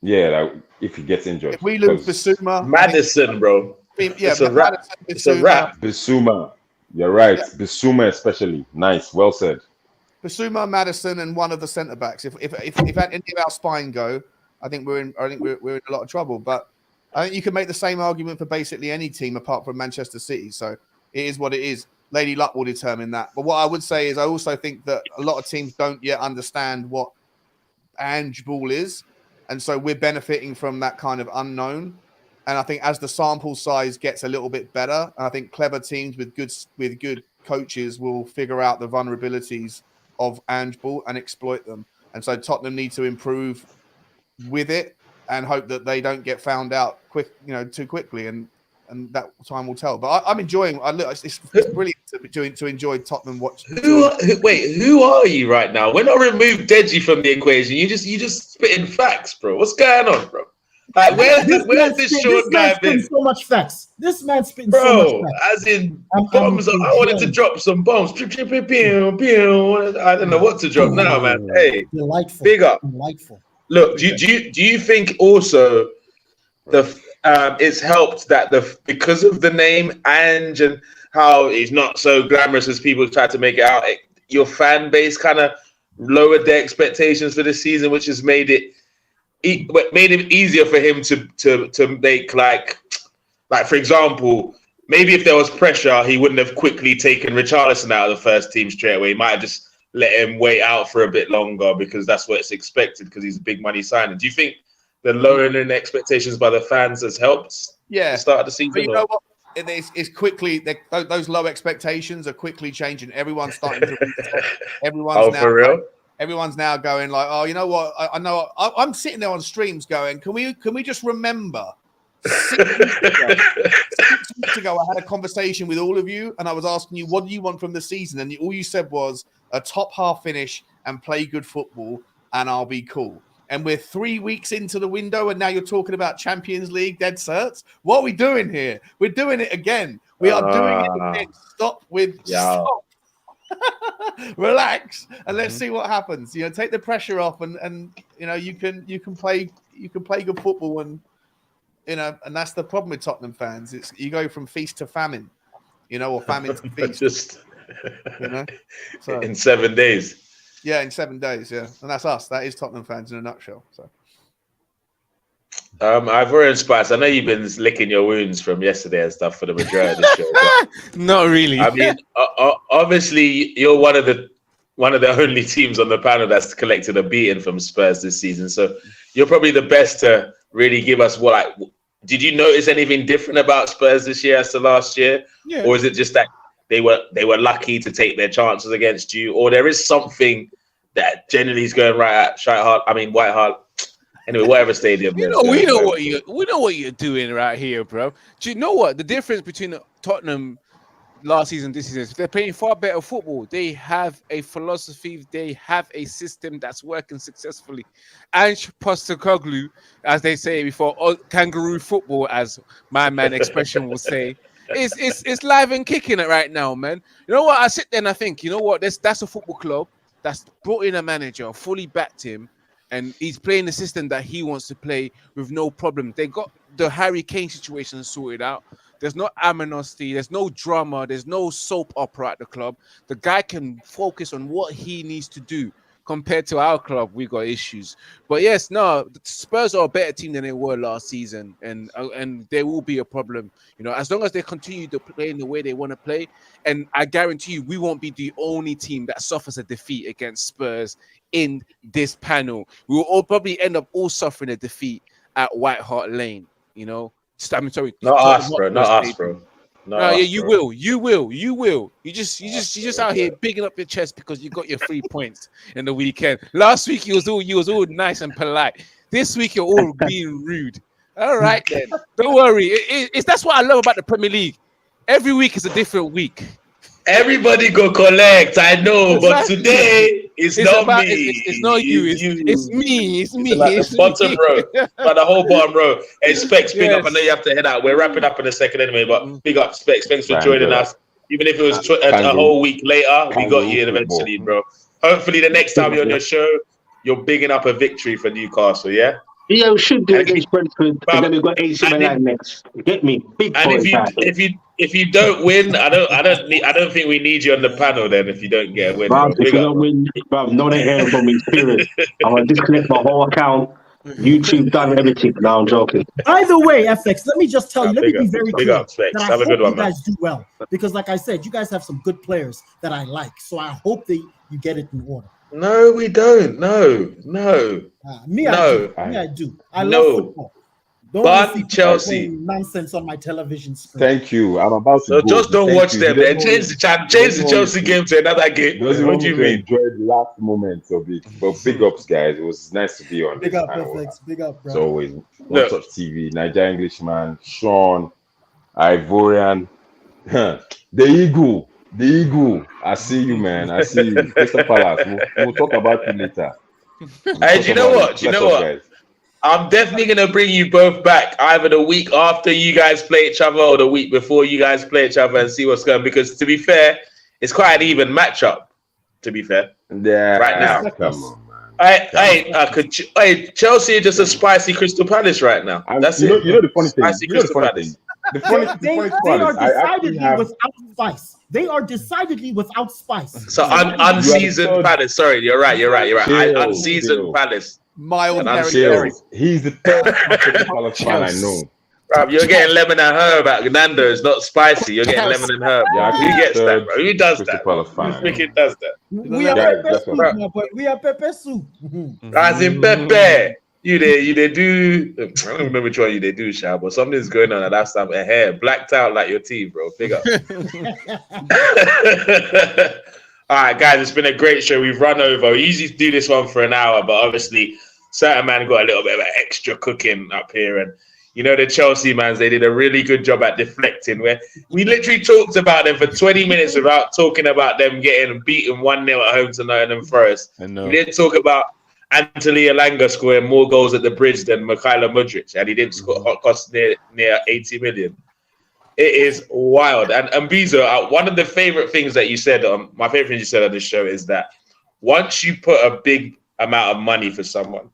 Yeah, if he gets injured. If we lose Bissouma, Maddison, bro. It's a wrap. It's a wrap. Bissouma. You're right. Yeah. Bissouma especially. Nice. Well said. Bissouma, Maddison, and one of the centre backs. If any of our spine go, I think we're in a lot of trouble. But I think you can make the same argument for basically any team apart from Manchester City. So it is what it is. Lady luck will determine that. But what I would say is I also think that a lot of teams don't yet understand what Ange ball is. And so we're benefiting from that kind of unknown. And I think as the sample size gets a little bit better, I think clever teams with good coaches will figure out the vulnerabilities of Ange Ball and exploit them. And so Tottenham need to improve with it and hope that they don't get found out too quickly. And that time will tell. But I'm enjoying. It's brilliant to enjoy Tottenham watch. Who are you right now? We're not removed Deji from the equation. You just spitting facts, bro. What's going on, bro? Like, where's this short guy been? So much facts. This man's spitting bro, so much facts. As in bombs. I wanted to drop some bombs. I don't know what to drop now, man. Hey, delightful. Big up. Delightful. Look, do you think also it's helped that because of the name Ange and how he's not so glamorous as people try to make it out, your fan base kind of lowered their expectations for this season, which has made it easier for him to make like for example, maybe if there was pressure, he wouldn't have quickly taken Richarlison out of the first team straight away. He might have just let him wait out for a bit longer because that's what it's expected because he's a big money signing. Do you think the lowering expectations by the fans has helped? Yeah, the start of the season. But you know what? It's quickly those low expectations are quickly changing. Everyone's starting to. Everyone's now. For real? Everyone's now going like, oh, you know what? I know. I'm sitting there on streams going, can we just remember? 6 weeks ago, I had a conversation with all of you, and I was asking you, what do you want from the season? And all you said was a top half finish and play good football, and I'll be cool. And we're 3 weeks into the window, and now you're talking about Champions League dead certs. What are we doing here? We're doing it again. We are doing it again. Stop. Relax, and let's see what happens. Take the pressure off, and you can play good football, and and that's the problem with Tottenham fans. It's you go from feast to famine, or famine to feast. So, in 7 days. Yeah, in 7 days, yeah. And that's us. That is Tottenham fans in a nutshell. So Ivorian Spice, I know you've been licking your wounds from yesterday and stuff for the majority of the show. Not really. I mean, obviously you're one of the only teams on the panel that's collected a beating from Spurs this season. So you're probably the best to really give us did you notice anything different about Spurs this year as to last year? Yeah. Or is it just that they were lucky to take their chances against you, or there is something that generally is going right at White Hart. Anyway, whatever stadium. We know what you're doing right here, bro. Do you know what the difference between Tottenham last season, this season? They're playing far better football. They have a philosophy. They have a system that's working successfully. Ange Postecoglou, as they say before, kangaroo football, as my man expression will say. It's live and kicking it right now, man. You know what? I sit there and I think, that's a football club that's brought in a manager, fully backed him, and he's playing the system that he wants to play with no problem. They got the Harry Kane situation sorted out. There's no aminosity. There's no drama. There's no soap opera at the club. The guy can focus on what he needs to do. Compared to our club, we got issues. But yes, the Spurs are a better team than they were last season, and there will be a problem. As long as they continue to play in the way they want to play, and I guarantee you, we won't be the only team that suffers a defeat against Spurs in this panel. We will all probably end up suffering a defeat at White Hart Lane. I'm sorry, not us, bro. You will. You just out here bigging up your chest because you got your 3 points in the weekend. Last week you was all nice and polite. This week you're all being rude. All right then. Don't worry. That's what I love about the Premier League. Every week is a different week. Everybody go collect. I know, but today it's not me. It's not you. It's me. It's me. Like the bottom row, but the whole bottom row. Hey, Specs, big up. I know you have to head out. We're wrapping up in a second anyway, but big up, Specs. Thanks for joining us. Even if it was a whole week later, we got you in eventually, bro. Hopefully, the next time you're on your show, you're bigging up a victory for Newcastle. Yeah. Yeah, we should do it against Brentford, and then we've got AC Milan next. Get me, big. And if you don't win, I don't think we need you on the panel then. If you don't get a win, if you don't win, no, they hear from me. Serious. I'm gonna disconnect my whole account. YouTube done everything. No, I'm joking. Either way, FX. Let me just tell you. Let me be very clear. That I hope you guys do well, because, like I said, you guys have some good players that I like. So I hope that you get it in order. No, we don't. No. I do. I love football. Don't Bun listen to Chelsea. that nonsense on my television screen. Thank you. I'm about to So go. just don't Thank watch you. them. He Then doesn't change want the me- channel, he change doesn't the want me Chelsea game to another game. Doesn't What want do me you to mean? enjoy the last moments of it. But big ups, guys. It was nice to be on Big this up, panel. FX. Big up, As bro. always, One Look. Touch TV, Niger Englishman, Sean, Ivorian, the Eagle. I see you, man. I see you. Crystal Palace. We'll talk about you later. Hey, do you know what? Do you know what? Guys. I'm definitely going to bring you both back either the week after you guys play each other or the week before you guys play each other and see what's going on. Because to be fair, it's quite an even matchup, to be fair. Yeah, Right now. come on, man. Hey, Chelsea are just a spicy Crystal Palace right now. That's you it. know the funny thing. Spicy You know the Crystal funny Palace. thing. The funny They part are is, I actually decidedly have. without spice. They are decidedly without spice. So unseasoned Palace. Sorry, you're right. Chill, Unseasoned chill. Palace. Mild And Perry. He's the third Crystal Palace fan I know. Bro, you're getting lemon and herb at Nando's, not spicy. You're getting lemon and herb. Yeah, Who gets that, bro? Who does Crystal that? Palace Who fan. freaking does that? We are Guys, pepper that's soup, what- my boy. We are pepper soup. As in Pepe. You they do. I don't remember which one they do, Shah, but something's going on at that time. A hair blacked out like your teeth, bro. Big up. All right, guys, it's been a great show. We've run over. We usually do this one for an hour, but obviously, certain man got a little bit of extra cooking up here. And you know, the Chelsea mans, they did a really good job at deflecting, where we literally talked about them for 20 minutes without talking about them getting beaten 1-0 at home to Nottingham Forest. I know. We didn't talk about Anthony Elanga scoring more goals at the bridge than Mikhailo Mudryk, and he didn't cost near 80 million. It is wild. And Mbizo, one of the favorite things that you said, my favorite thing you said on this show is that once you put a big amount of money for someone,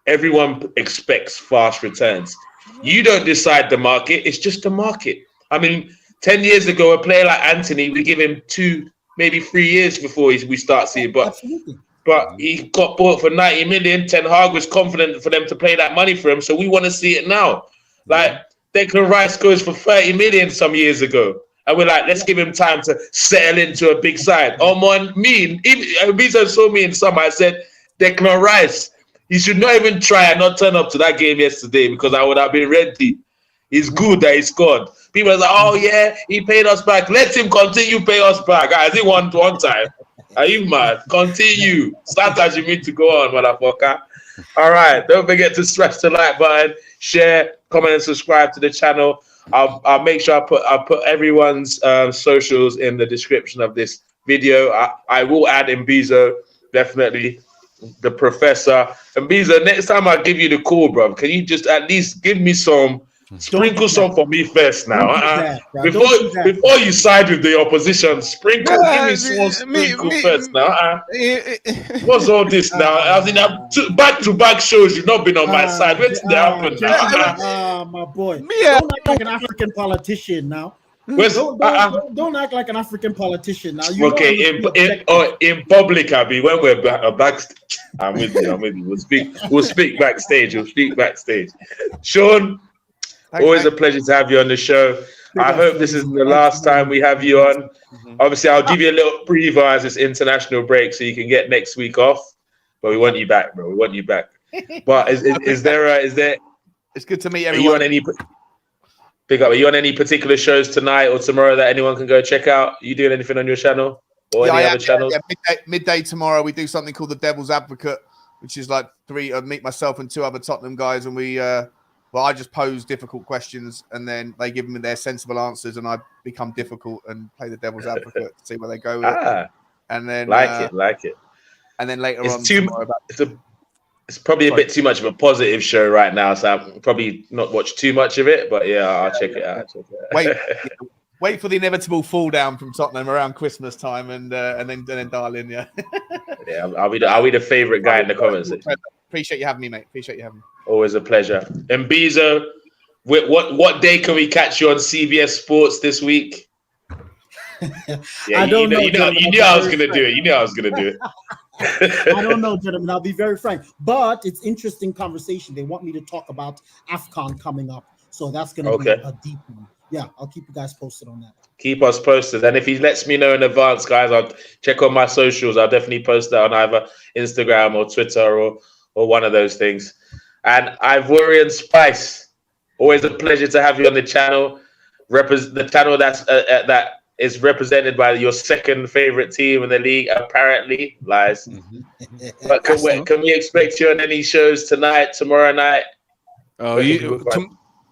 everyone expects fast returns. You don't decide the market, it's just the market. I mean, 10 years ago, a player like Anthony, we give him 2, maybe 3 years before we start seeing, but he got bought for 90 million. Ten Hag was confident for them to pay that money for him, so we want to see it now. Like, Declan Rice goes for 30 million some years ago, and we're like, let's give him time to settle into a big side. Mbizo saw me in summer, I said, Declan Rice, he should not even try and not turn up to that game yesterday because I would have been ready. It's good that he scored. People are like, oh yeah, he paid us back. Let him continue pay us back. Has he won one time? Are you mad? Continue. Start as you mean to go on, motherfucker. All right. Don't forget to smash the like button, share, comment, and subscribe to the channel. I'll make sure I put everyone's socials in the description of this video. I will add Mbizo, definitely. The professor. Mbizo, next time I give you the call, bro, can you just at least give me some, sprinkle some for me first now. Before you side with the opposition, give me some sprinkle first now. What's all this now? As in, back-to-back shows, you've not been on my side. What's happened now? My boy. Don't act like an African politician now. Don't act like an African politician now. You in public, Abby, when we're backstage, I'm with you. We'll speak backstage. Sean, always a pleasure to have you on the show. I hope this is the last time we have you on. Obviously, I'll give you a little preview as it's international break, so you can get next week off. But we want you back, bro. We want you back. But is there? It's good to meet everyone. Are you on any particular shows tonight or tomorrow that anyone can go check out? Are you doing anything on your channel or any other channels? Yeah, midday tomorrow, we do something called the Devil's Advocate, which is like meet myself and 2 other Tottenham guys, and I just pose difficult questions, and then they give me their sensible answers, and I become difficult and play the Devil's Advocate to see where they go with it. And then like it. And then later it's probably a bit too much of a positive show right now, so I'll probably not watch too much of it, but yeah, I'll check it out. Wait for the inevitable fall down from Tottenham around Christmas time, and then dial in. Yeah, I'll be the favorite guy in the comments section. Appreciate you having me, mate. Appreciate you having me. Always a pleasure. And Mbizo, what day can we catch you on CBS Sports this week? Yeah, you knew I was gonna do it. I don't know, gentlemen. I'll be very frank, but it's interesting conversation. They want me to talk about AFCON coming up, so that's going to be a deep one. Yeah, I'll keep you guys posted on that. Keep us posted, and if he lets me know in advance, guys, I'll check on my socials. I'll definitely post that on either Instagram or Twitter or one of those things. And Ivorian Spice, Always a pleasure to have you on the channel. The channel that is represented by your second favorite team in the league, apparently. Lies. But can we expect you on any shows tonight, tomorrow night? Oh,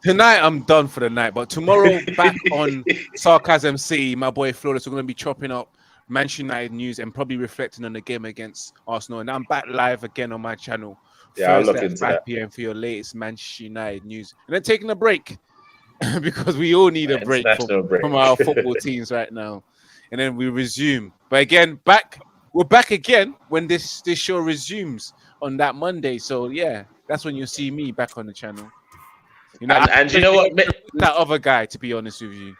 tonight I'm done for the night. But tomorrow, back on Sarcasm City, my boy Flawless, we're going to be chopping up Manchester United news and probably reflecting on the game against Arsenal. And I'm back live again on my channel. Yeah, I'll look Thursday into at 5 that. p.m. for your latest Manchester United news. And then taking a break because we all need a break from our football teams right now. And then we resume. But again, we're back again when this show resumes on that Monday. So yeah, that's when you'll see me back on the channel. You know, and you know what? That other guy, to be honest with you.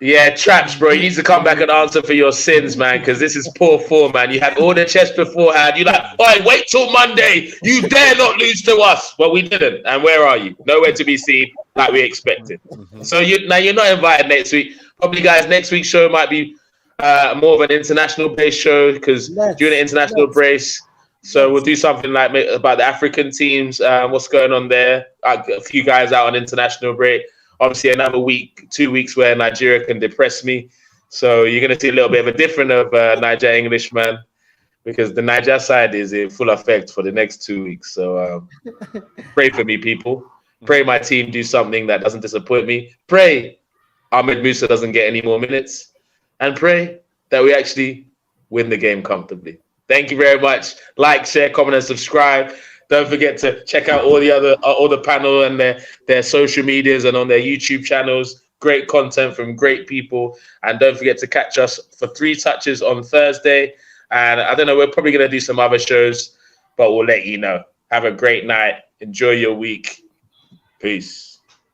Yeah, Traps, bro. You need to come back and answer for your sins, man, because this is poor form, man. You had all the chest beforehand. You're like, "Oi, wait till Monday. You dare not lose to us." Well, we didn't. And where are you? Nowhere to be seen, like we expected. So you're not invited next week. Probably, guys, next week's show might be more of an international-based show because during the international brace. So we'll do something like about the African teams, what's going on there. A few guys out on international break. Obviously, another week, 2 weeks where Nigeria can depress me. So you're going to see a little bit of a different of Niger English, man, because the Niger side is in full effect for the next 2 weeks. So pray for me, people. Pray my team do something that doesn't disappoint me. Pray Ahmed Musa doesn't get any more minutes. And pray that we actually win the game comfortably. Thank you very much. Like, share, comment, and subscribe. Don't forget to check out all the panel and their social medias and on their YouTube channels. Great content from great people. And don't forget to catch us for 3 Touches on Thursday. And I don't know, we're probably going to do some other shows, but we'll let you know. Have a great night. Enjoy your week. Peace.